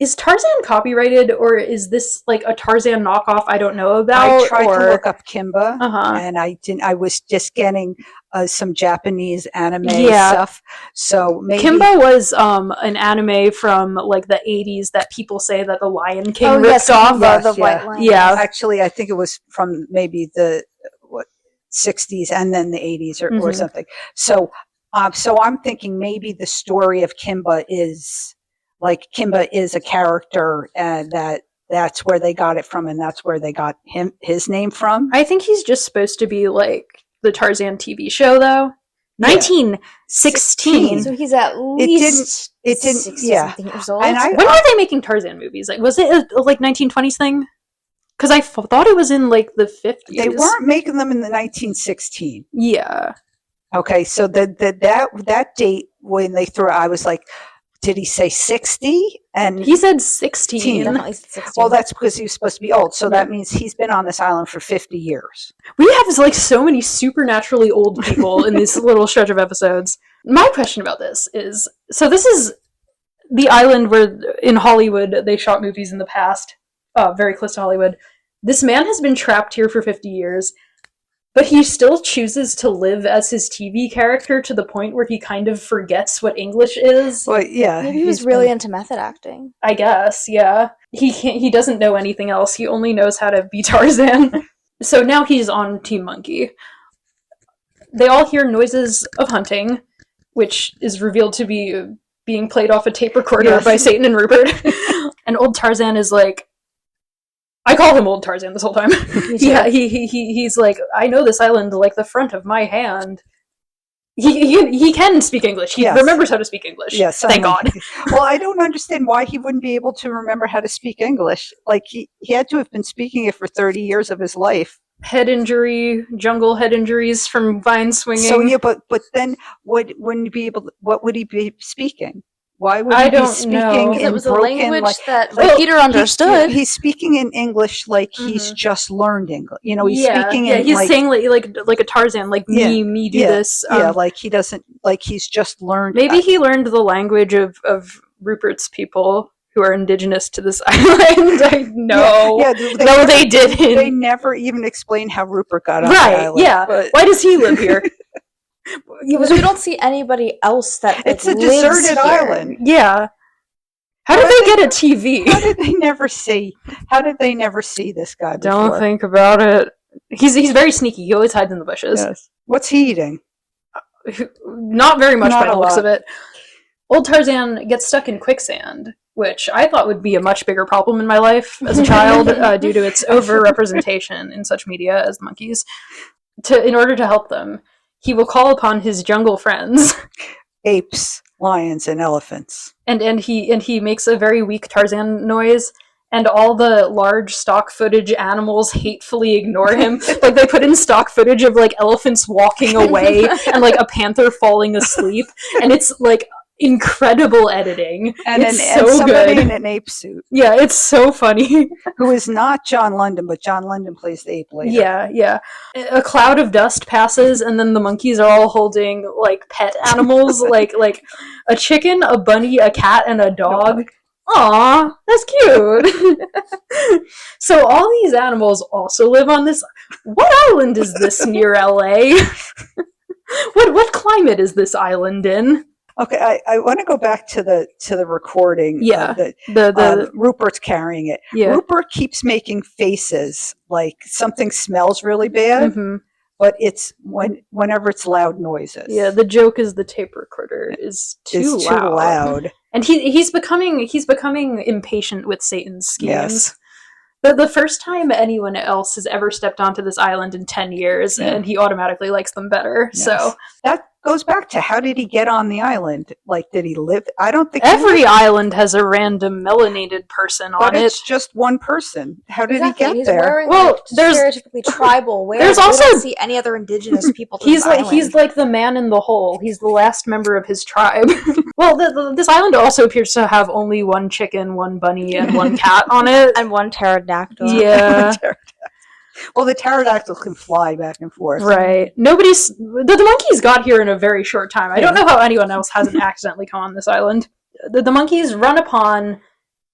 is Tarzan copyrighted, or is this like a Tarzan knockoff I don't know about? I tried to look up Kimba, Uh-huh. and I didn't. I was just getting some Japanese anime stuff. So maybe Kimba was an anime from like the 80s that people say that the Lion King ripped off. The White Lion. Yeah. Actually, I think it was from maybe the 60s and then the 80s or something. So I'm thinking maybe the story of Kimba is like Kimba is a character, and that's where they got it from, and that's where they got his name from. I think he's just supposed to be like the Tarzan TV show, though. 1916. So he's at least it didn't 60 yeah. something years old. And When were they making Tarzan movies? Like, was it a like 1920s thing? Because I thought it was in like the 50s. They weren't making them in the 1916. Yeah. Okay, so that date when they threw, I was like, did he say 60? And He said 16. Definitely 60. well, that's because he was supposed to be old. So that means he's been on this island for 50 years. We have like so many supernaturally old people in this little stretch of episodes. My question about this is, so this is the island where in Hollywood they shot movies in the past, very close to Hollywood. This man has been trapped here for 50 years, but he still chooses to live as his TV character to the point where he kind of forgets what English is. Well, yeah. Maybe he was really into method acting. I guess, yeah. He doesn't know anything else. He only knows how to be Tarzan. So now he's on Team Monkey. They all hear noises of hunting, which is revealed to be being played off a tape recorder by Satan and Rupert. And old Tarzan is like, I call him old Tarzan this whole time. Yeah, he's like, I know this island like the front of my hand. He can speak English. He remembers how to speak English. Yes, thank God. Well, I don't understand why he wouldn't be able to remember how to speak English. Like he had to have been speaking it for 30 years of his life. Head injury, jungle head injuries from vine swinging. So yeah, but then wouldn't he be able? What would he be speaking? Why would I he be don't speaking know. in It was broken, a language like Peter understood. He's speaking in English like he's just learned English. You know, he's speaking in he's saying like a Tarzan, like me do this. Like he doesn't, like he's just learned. Maybe he learned the language of Rupert's people who are indigenous to this island. I know. No, they didn't. They never even explain how Rupert got on the Right? island. Yeah. But why does he live here? Because we don't see anybody else that it's a lives deserted here. island. Yeah. How did they get a TV? How did they never see? How did they never see this guy before? Don't think about it. He's very sneaky. He always hides in the bushes. Yes. What's he eating? Not very much Not by the a looks lot. of it. Old Tarzan gets stuck in quicksand, which I thought would be a much bigger problem in my life as a child due to its over-representation in such media as the Monkees. In order to help them, he will call upon his jungle friends. Apes, lions, and elephants. And he makes a very weak Tarzan noise, and all the large stock footage animals hatefully ignore him. Like they put in stock footage of like elephants walking away and like a panther falling asleep, and it's like incredible editing. And it's and so somebody good. in an ape suit. Yeah, it's so funny. Who is not John London, but John London plays the ape later. Yeah. A cloud of dust passes, and then the monkeys are all holding like pet animals, like a chicken, a bunny, a cat, and a dog. Aw, that's cute. So all these animals also live on this. What island is this near LA? What climate is this island in? Okay, I want to go back to the recording. Yeah, the Rupert's carrying it. Yeah. Rupert keeps making faces like something smells really bad, but it's whenever it's loud noises. Yeah, the joke is the tape recorder is too loud. And he's becoming impatient with Satan's schemes. Yes. The first time anyone else has ever stepped onto this island in 10 years, and he automatically likes them better. Yes. So goes back to how did he get on the island? Like, did he live? I don't think Every island has a random melanated person but on it's it. just one person. How did Exactly. he get He's there? wearing Well, there's stereotypically tribal wear. there's We also- don't see any other indigenous people. To this island. He's like the man in the hole. He's the last member of his tribe. Well, this island also appears to have only one chicken, one bunny, and one cat on it. and one pterodactyl. Yeah. Well, the pterodactyl can fly back and forth. Right. The monkeys got here in a very short time. I don't know how anyone else hasn't accidentally come on this island. The monkeys run upon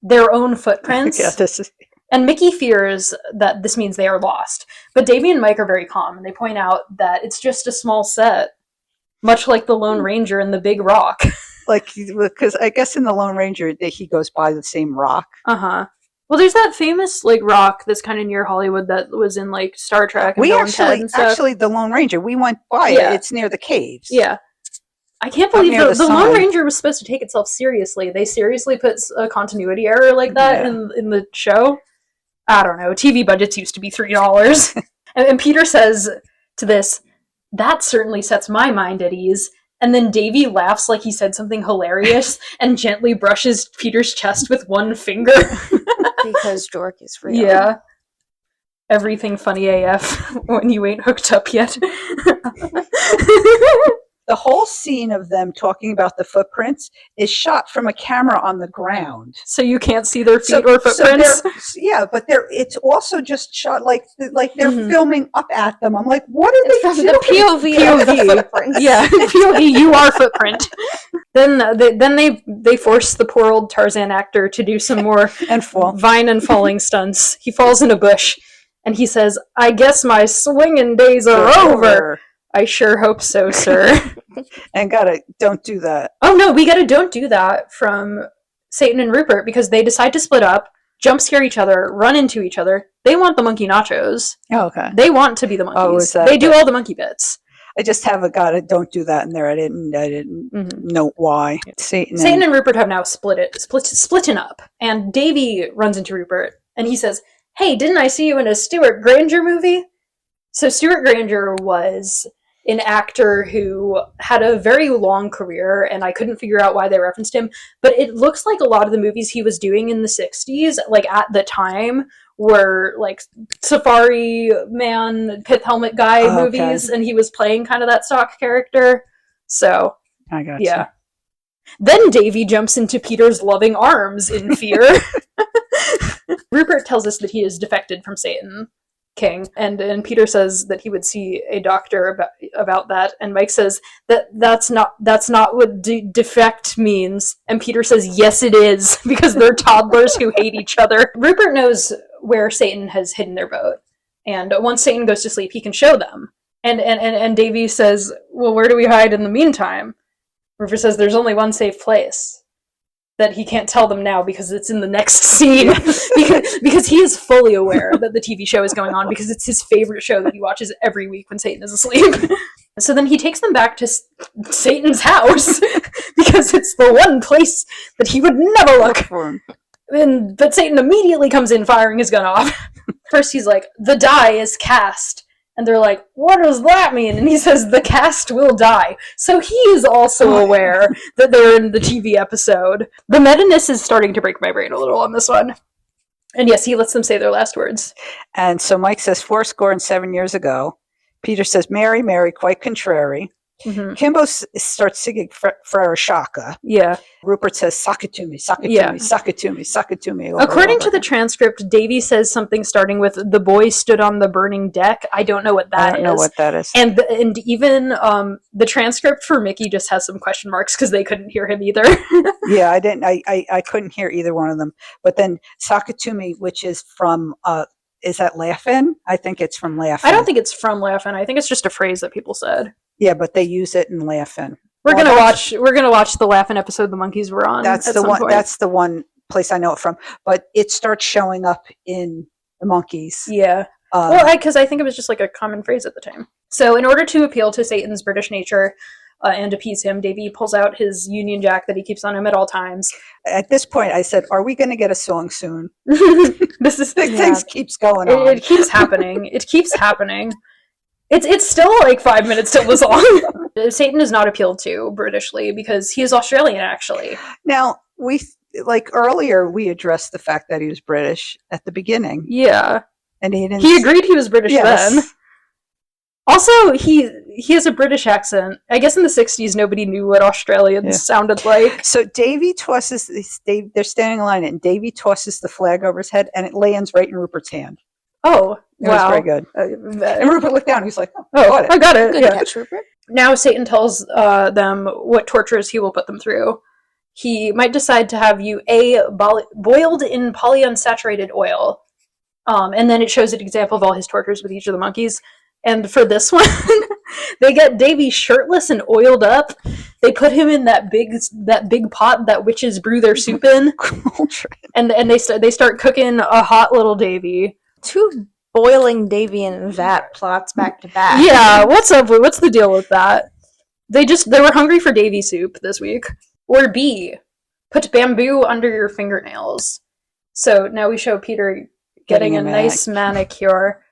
their own footprints, Yeah, this is and Micky fears that this means they are lost. But Davy and Mike are very calm, and they point out that it's just a small set, much like the Lone Ranger and the Big Rock. like because I guess in the Lone Ranger he goes by the same rock. Uh-huh. Well, there's that famous like rock that's kind of near Hollywood that was in like Star Trek and We Bill and Ted and stuff. actually the Lone Ranger. We went by Yeah. it. It's near the caves. Yeah. I can't Up believe near the the Lone sign. Ranger was supposed to take itself seriously. They seriously put a continuity error like that Yeah. in the show. I don't know. TV budgets used to be $3. and Peter says to this, "That certainly sets my mind at ease." And then Davy laughs like he said something hilarious and gently brushes Peter's chest with one finger. because Jork is real. Yeah. Everything funny AF when you ain't hooked up yet. The whole scene of them talking about the footprints is shot from a camera on the ground. So you can't see their feet or footprints? But it's also just shot like they're Mhm. filming up at them. I'm like, what are It's they from doing? the POV of the footprints. Yeah, POV, you are footprint. Then they force the poor old Tarzan actor to do some more And fall. vine and falling stunts. He falls in a bush, and he says, "I guess my swinging days are over." I sure hope so, sir. And don't do that. Oh no, we get a "don't do that" from Satan and Rupert because they decide to split up, jump scare each other, run into each other. They want the monkey nachos. Oh, okay. They want to be the monkeys. Oh, is that they do it? all the monkey bits. I just have a don't do that in there. I didn't Mhm. note why. Satan and Rupert have now splitten up, and Davy runs into Rupert, and he says, "Hey, didn't I see you in a Stuart Granger movie?" So Stuart Granger was an actor who had a very long career, and I couldn't figure out why they referenced him, but it looks like a lot of the movies he was doing in the 60s, like at the time, were like Safari Man, Pith Helmet Guy Oh, okay. movies, and he was playing kind of that stock character. So, I got yeah. Then Davy jumps into Peter's loving arms in fear. Rupert tells us that he is defected from Satan King, and Peter says that he would see a doctor about that, and Mike says that's not what defect means, and Peter says yes it is, because they're toddlers who hate each other. Rupert knows where Satan has hidden their boat, and once Satan goes to sleep he can show them, and Davy says, well, where do we hide in the meantime? Rupert says there's only one safe place, that he can't tell them now because it's in the next scene. because he is fully aware that the TV show is going on, because it's his favorite show that he watches every week when Satan is asleep. So then he takes them back to Satan's house because it's the one place that he would never look for him. But Satan immediately comes in firing his gun off. First he's like, the die is cast. And they're like, what does that mean? And he says, the cast will die. So he is also aware that they're in the TV episode. The meta-ness is starting to break my brain a little on this one. And yes, he lets them say their last words. And so Mike says 7 years ago. Peter says, Mary, Mary, quite contrary. Mm-hmm. Kimbo starts singing Frere Shaka. Yeah. Rupert says, suck it to me, suck it Yeah. to me, suck it to me, suck it to me. According to the transcript, Davy says something starting with, the boy stood on the burning deck. I don't know what that is. I don't know what that is. And even the transcript for Micky just has some question marks because they couldn't hear him either. Yeah, I didn't. I couldn't hear either one of them. But then suck it to me, which is from, is that Laugh-In? I think it's from Laugh-In. I don't think it's from Laugh-In. I think it's just a phrase that people said. Yeah, but they use it in Laugh-In. We're gonna watch the Laugh-In episode the Monkees were on. That's the one. Point. That's the one place I know it from. But it starts showing up in the Monkees. Yeah. Well, because I think it was just like a common phrase at the time. So, in order to appeal to Satan's British nature and appease him, Davy pulls out his Union Jack that he keeps on him at all times. At this point, I said, "Are we going to get a song soon?" This is things keeps going on. It keeps happening. It keeps happening. It's still like 5 minutes till the song. Satan does not appeal to Britishly because he is Australian, actually. Now, earlier, we addressed the fact that he was British at the beginning. Yeah. And he didn't... He agreed he was British then. Also, he has a British accent. I guess in the 60s, nobody knew what Australians sounded like. So Davy tosses... They're standing in line, and Davy tosses the flag over his head, and it lands right in Rupert's hand. Oh, it was very good. And Rupert looked down. He's like, "Oh, I got it." Good catch, Rupert. Now Satan tells them what tortures he will put them through. He might decide to have you boiled in polyunsaturated oil, and then it shows an example of all his tortures with each of the monkeys. And for this one, they get Davy shirtless and oiled up. They put him in that big pot that witches brew their soup in, and they start cooking a hot little Davy. 2 boiling Davy and vat plots back to back. Yeah, what's up? What's the deal with that? They were hungry for Davy soup this week. Or B, put bamboo under your fingernails. So now we show Peter getting a nice manicure.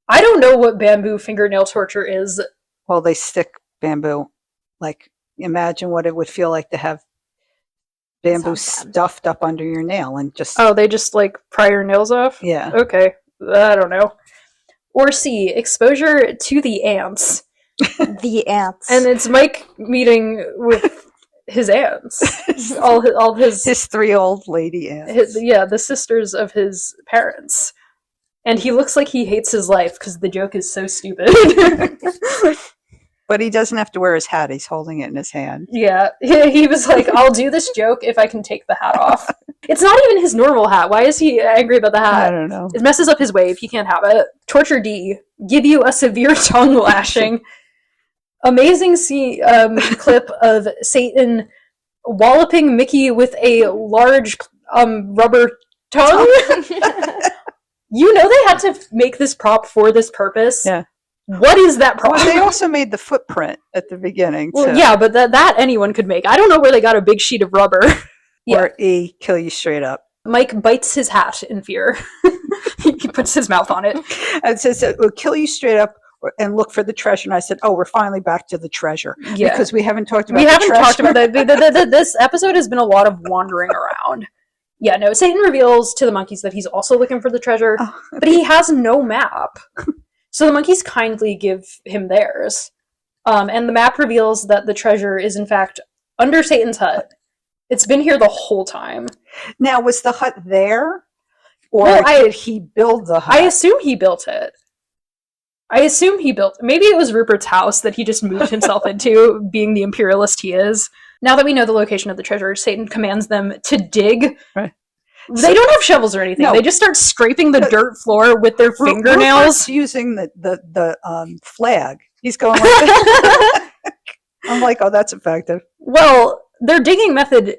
I don't know what bamboo fingernail torture is. Well, they stick bamboo. Like, imagine what it would feel like to have bamboo stuffed up under your nail and just... Oh, they just, like, pry your nails off? Yeah. Okay. I don't know. Or C, exposure to the ants. The ants. And it's Mike meeting with his aunts. all his 3 old lady aunts. The sisters of his parents. And he looks like he hates his life because the joke is so stupid. But he doesn't have to wear his hat. He's holding it in his hand. Yeah. He was like, I'll do this joke if I can take the hat off. It's not even his normal hat. Why is he angry about the hat? I don't know. It messes up his wave. He can't have it. Torture D. Give you a severe tongue lashing. Amazing clip of Satan walloping Micky with a large rubber tongue. You know they had to make this prop for this purpose. Yeah. What is that prop? Well, they also made the footprint at the beginning. Well, yeah, but that anyone could make. I don't know where they got a big sheet of rubber. Or E, kill you straight up. Mike bites his hat in fear. He puts his mouth on it. And it says, it will kill you straight up and look for the treasure. And I said, we're finally back to the treasure. Yeah. Because we haven't talked about This episode has been a lot of wandering around. Yeah, no, Satan reveals to the monkeys that he's also looking for the treasure, but he has no map. So the monkeys kindly give him theirs. And the map reveals that the treasure is, in fact, under Satan's hut. It's been here the whole time. Now, was the hut there? Or did he build the hut? I assume he built it. Maybe it was Rupert's house that he just moved himself into, being the imperialist he is. Now that we know the location of the treasure, Satan commands them to dig. Right. They don't have shovels or anything. No. They just start scraping the dirt floor with their fingernails. Rupert's using the flag. He's going like that. I'm like, oh, that's effective. Well, their digging method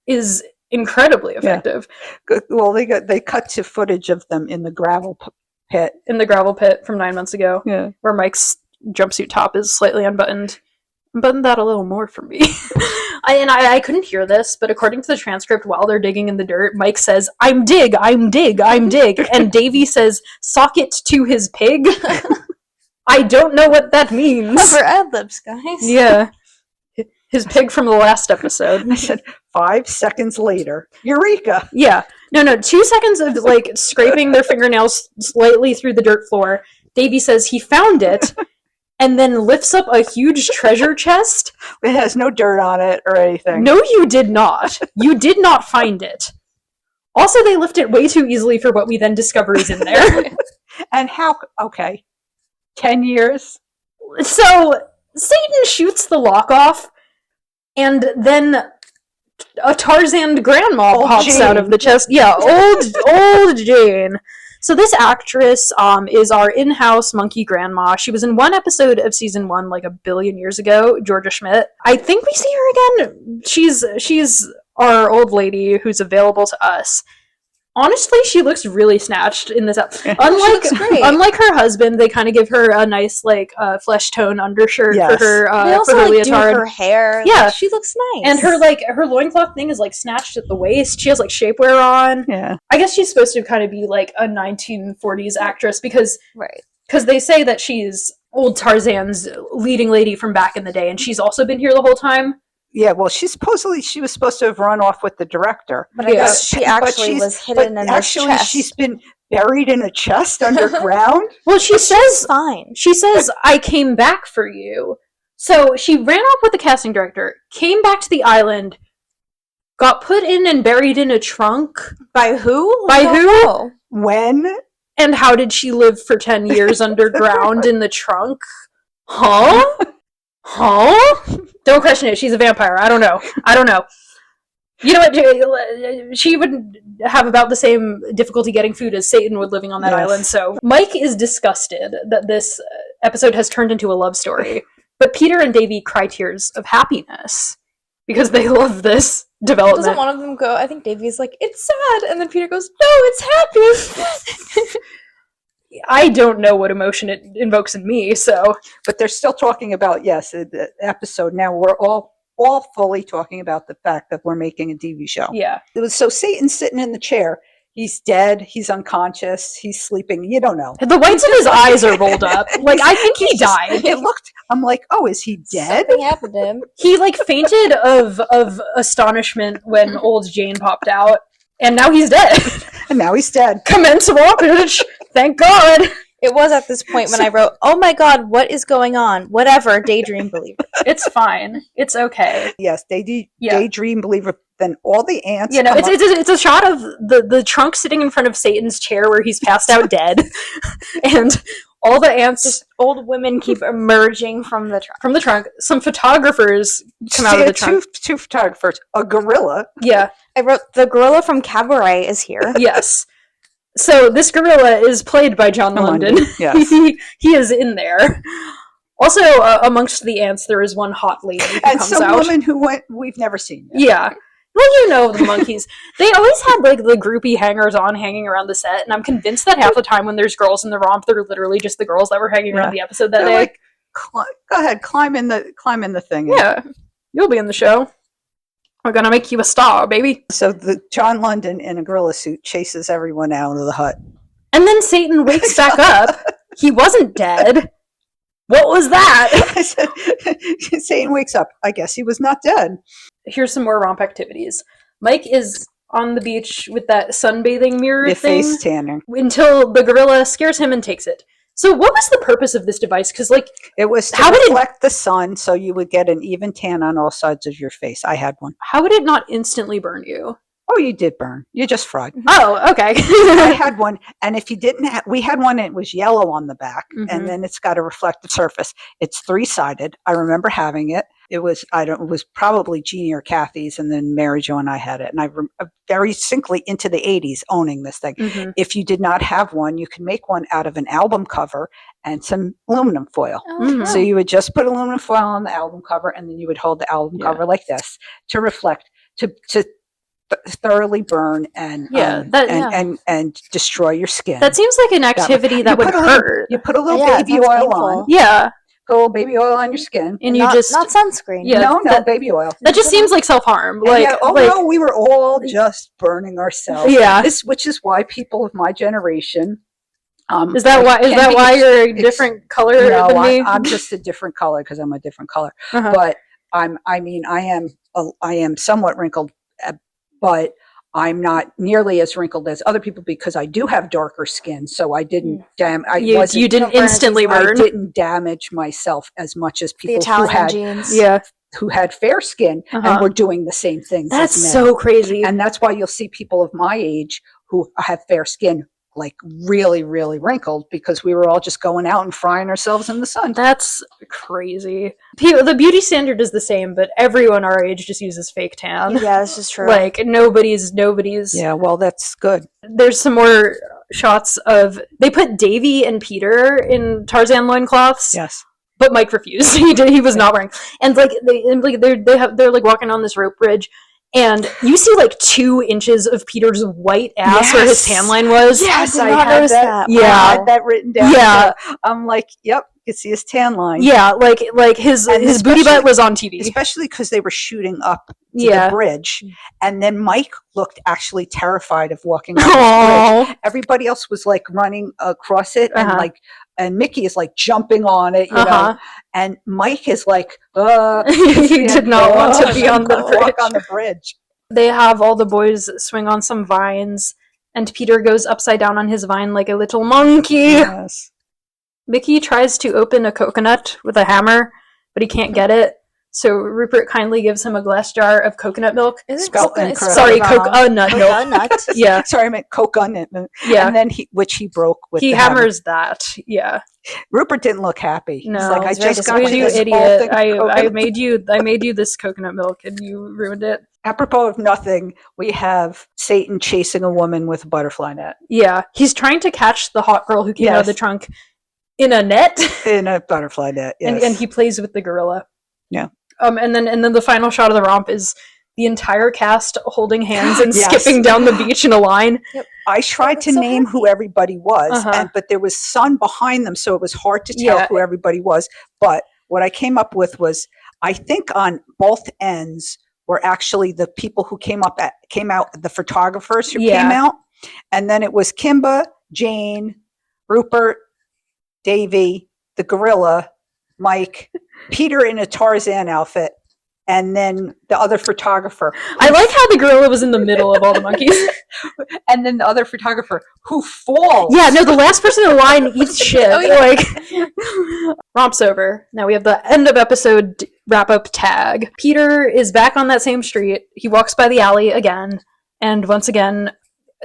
is incredibly effective. Yeah. Well, they cut to footage of them in the gravel pit. In the gravel pit from 9 months ago. Yeah. Where Mike's jumpsuit top is slightly unbuttoned. Unbutton that a little more for me. I couldn't hear this, but according to the transcript, while they're digging in the dirt, Mike says, I'm dig. And Davy says, sock it to his pig. I don't know what that means. For ad-libs, guys. Yeah. His pig from the last episode. I said, 5 seconds later. Eureka! Yeah. No, 2 seconds of, scraping their fingernails slightly through the dirt floor. Davy says he found it, and then lifts up a huge treasure chest. It has no dirt on it or anything. No, you did not. You did not find it. Also, they lift it way too easily for what we then discover is in there. And how... Okay. 10 years? So, Satan shoots the lock off, and then a Tarzan grandma pops out of the chest. Yeah, old Jane. So this actress is our in-house monkey grandma. She was in one episode of season 1 like a billion years ago, Georgia Schmidt. I think we see her again. She's our old lady who's available to us. Honestly, she looks really snatched in this episode. Unlike her husband, they kind of give her a nice flesh tone undershirt for her they also for her leotard. do her hair. Yeah, she looks nice. And her loincloth thing is snatched at the waist. She has shapewear on. Yeah, I guess she's supposed to kind of be a 1940s actress because right. Because they say that she's old Tarzan's leading lady from back in the day, and she's also been here the whole time. Yeah, well, she was supposed to have run off with the director. But I guess she actually was hidden in this chest. She's been buried in a chest underground. Well, she says, fine. She says, I came back for you. So she ran off with the casting director, came back to the island, got put in and buried in a trunk. By who? By who? Know. When? And how did she live for 10 years underground in the trunk? Huh? Don't question it. She's a vampire. I don't know. You know what? She would have about the same difficulty getting food as Satan would living on that island. So Mike is disgusted that this episode has turned into a love story. But Peter and Davy cry tears of happiness because they love this development. Doesn't one of them go, I think Davy's like, it's sad. And then Peter goes, no, it's happy. I don't know what emotion it invokes in me, so. But they're still talking about, the episode. Now we're all fully talking about the fact that we're making a TV show. Yeah. It was so Satan's sitting in the chair. He's dead. He's unconscious. He's sleeping. You don't know. The whites of his eyes are rolled up. Like, I think he died. It looked, I'm like, oh, is he dead? Something happened to him. He, like, fainted of astonishment when old Jane popped out, and now he's dead. And now he's dead. Commence wattage! Thank God! It was at this point when I wrote, oh my God, what is going on? Whatever, daydream believer. It's fine. It's okay. Yes, daydream believer. Then all the ants. You know, it's a shot of the trunk sitting in front of Satan's chair where he's passed out dead, and all the ants. Just old women keep emerging from the trunk. From the trunk. Some photographers come out of the trunk. Two photographers. A gorilla. Yeah. I wrote, the gorilla from Cabaret is here. Yes. So this gorilla is played by John London. Yes. He is in there. Also, amongst the ants, there is one hot lady who and comes some out. woman who we've never seen yet. Yeah. Well, you know the Monkees. They always had, like, the groupie hangers-on hanging around the set, and I'm convinced that half the time when there's girls in the romp, they're literally just the girls that were hanging around the episode that day. Like, go ahead, climb in the thing. Yeah. You'll be in the show. We're gonna make you a star, baby. So the John London in a gorilla suit chases everyone out of the hut. And then Satan wakes back up. He wasn't dead. What was that? Satan wakes up. I guess he was not dead. Here's some more romp activities. Mike is on the beach with that sunbathing mirror thing. Face tanning. Until the gorilla scares him and takes it. So what was the purpose of this device? Because, like, it was to reflect the sun so you would get an even tan on all sides of your face. I had one. How would it not instantly burn you? Oh, you did burn. You just fried. Oh, okay. I had one, and if you didn't we had one, it was yellow on the back, and then it's got a reflective surface. It's 3-sided. I remember having it. It was probably Jeannie or Kathy's, and then Mary Jo and I had it. And I very distinctly into the 80s owning this thing. Mm-hmm. If you did not have one, you could make one out of an album cover and some aluminum foil. Mm-hmm. So you would just put aluminum foil on the album cover, and then you would hold the album cover like this to reflect, to thoroughly burn and destroy your skin. That seems like an activity that would hurt. You put a little baby oil on. Yeah. Put a little baby oil on your skin. And not sunscreen. Yeah, no, baby oil. That just seems like self-harm. No, we were all just burning ourselves. Yeah. Which is why people of my generation is that why you're a different color than me? I'm just a different color because I'm a different color. Uh-huh. But I am somewhat wrinkled, but I'm not nearly as wrinkled as other people because I do have darker skin. So I didn't you didn't instantly burn. I didn't damage myself as much as people who had fair skin and were doing the same things. That's so crazy. And that's why you'll see people of my age who have fair skin like really, really wrinkled because we were all just going out and frying ourselves in the sun. That's crazy. The beauty standard is the same, but everyone our age just uses fake tan. Yeah, this is true. Like nobody's. Yeah, well, that's good. There's some more shots of they put Davy and Peter in Tarzan loincloths. Yes. But Mike refused. He was not wearing. And like they're like walking on this rope bridge. And you see like 2 inches of Peter's white ass where his tan line was. Yes, I had that. Yeah, I had that written down. Yeah, I'm like, yep, you can see his tan line. Yeah, like his booty butt was on TV. Especially because they were shooting up to the bridge, and then Mike looked actually terrified of walking on the bridge. Everybody else was like running across it and like and Micky is like jumping on it, you know, and Mike is like, he did not want to be on the bridge. Walk on the bridge. They have all the boys swing on some vines, and Peter goes upside down on his vine like a little monkey. Yes. Micky tries to open a coconut with a hammer, but he can't get it. So Rupert kindly gives him a glass jar of coconut milk. Is it Spelt coconut? incorrect. Sorry, coconut. Coconut. Yeah, Sorry, I meant coconut. yeah. And then which he broke with He the hammer. hammers that. Yeah. Rupert didn't look happy. No, He's like, I he's very just got Squeeze, you this whole idiot! thing of I coconut. made you this coconut milk, and you ruined it. Apropos of nothing, we have Satan chasing a woman with a butterfly net. Yeah, he's trying to catch the hot girl who came out of Yes. the trunk in a net, In a butterfly net, yes. and he plays with the gorilla. Yeah. And then the final shot of the romp is the entire cast holding hands and Yes. skipping down the beach in a line. I tried to so name who everybody was, Uh-huh. but there was sun behind them, so it was hard to tell Yeah. who everybody was. But what I came up with was, I think on both ends were actually the people who came out, the photographers who Yeah. came out, and then it was Kimba, Jane, Rupert, Davy, the gorilla, Mike, Peter in a Tarzan outfit, and then the other photographer. I like how the gorilla was in the middle of all the monkeys. And then the other photographer who falls. Yeah, no, the last person in the line eats shit. Oh, yeah. Like, romp's over. Now we have the end of episode wrap-up tag. Peter is back on that same street. He walks by the alley again, and once again,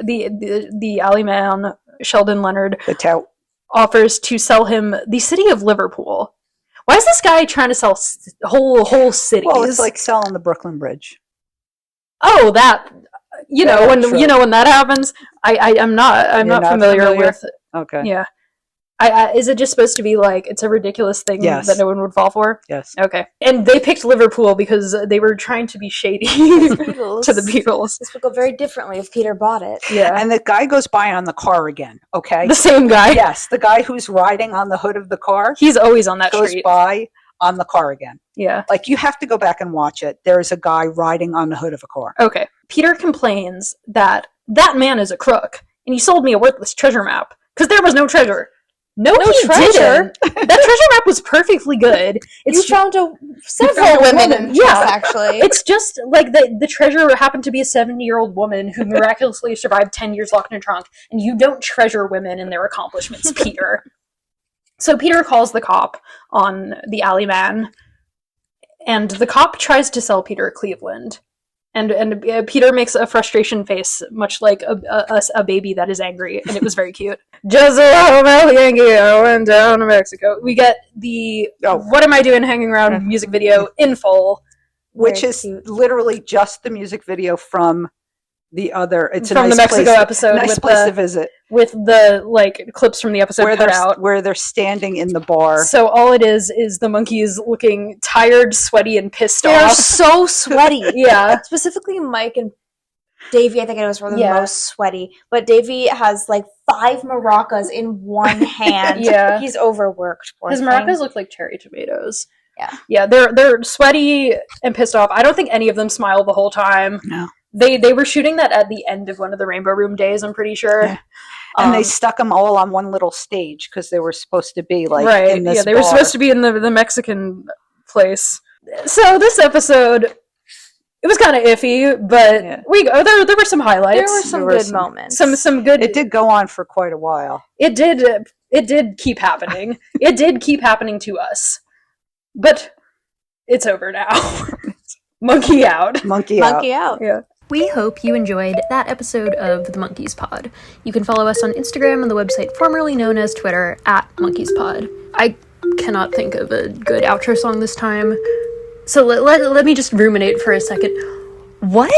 the alley man, Sheldon Leonard, The tout. offers to sell him the city of Liverpool. Why is this guy trying to sell whole cities? Well, it's like selling the Brooklyn Bridge. Oh, that Yeah, when true. when that happens, I'm not not familiar familiar? with. Okay. Yeah, is it just supposed to be like it's a ridiculous thing Yes. that no one would fall for? Yes. Okay, and they picked Liverpool because they were trying to be shady Beatles. to the Beatles. This would go very differently if Peter bought it. Yeah, And the guy goes by on the car again. Okay. the same guy. Yes, the guy who's riding on the hood of the car He's always on that goes street. by on the car again. Yeah. Like, you have to go back and watch it. There is a guy riding on the hood of a car. Okay. Peter complains that man is a crook, and he sold me a worthless treasure map because there was no treasure. No he treasure? didn't. That treasure map was perfectly good. You found several found a women woman. in Yeah. actually. It's just like the treasure happened to be a 70-year-old woman who miraculously survived 10 years locked in a trunk, and you don't treasure women and their accomplishments, Peter. So Peter calls the cop on the alley man, and the cop tries to sell Peter Cleveland. And Peter makes a frustration face, much like a baby that is angry, and it was very cute. Just a little Yankee, I went down to Mexico. We get the What Am I Doing Hanging Around music video in full. Which Very is cute. literally just the music video from the other. It's a From nice the Mexico place, episode nice with place the- to visit. With the clips from the episode Where cut out. where they're standing in the bar. So all it is the monkeys looking tired, sweaty, and pissed They're off. so sweaty. Yeah. Specifically, Mike and Davy, I think it was were the Yeah. most sweaty. But Davy has like 5 maracas in one hand. Yeah. He's overworked. Poor His thing. maracas look like cherry tomatoes. Yeah. Yeah, they're sweaty and pissed off. I don't think any of them smiled the whole time. No. They were shooting that at the end of one of the Rainbow Room days, I'm pretty sure. Yeah. And they stuck them all on one little stage because they were supposed to be like right. in this Yeah, they were bar. supposed to be in the Mexican place. So this episode, it was kind of iffy, but Yeah. there were some highlights. There were some There were good some- moments. some good. It did go on for quite a while. It did keep happening. It did keep happening to us, but it's over now. Monkey out. Monkey out. out. We hope you enjoyed that episode of the Monkees Pod. You can follow us on Instagram and the website formerly known as Twitter @MonkeesPod. I cannot think of a good outro song this time, so let me just ruminate for a second. Why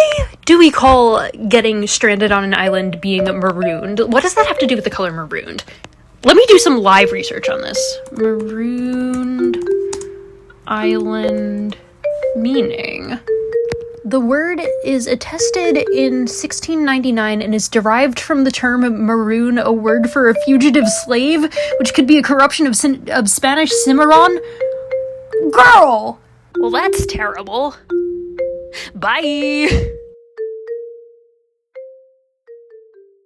do we call getting stranded on an island being marooned? What does that have to do with the color marooned? Let me do some live research on this. Marooned island meaning. The word is attested in 1699 and is derived from the term maroon, a word for a fugitive slave, which could be a corruption of Spanish cimarron. Girl! Well, that's terrible. Bye!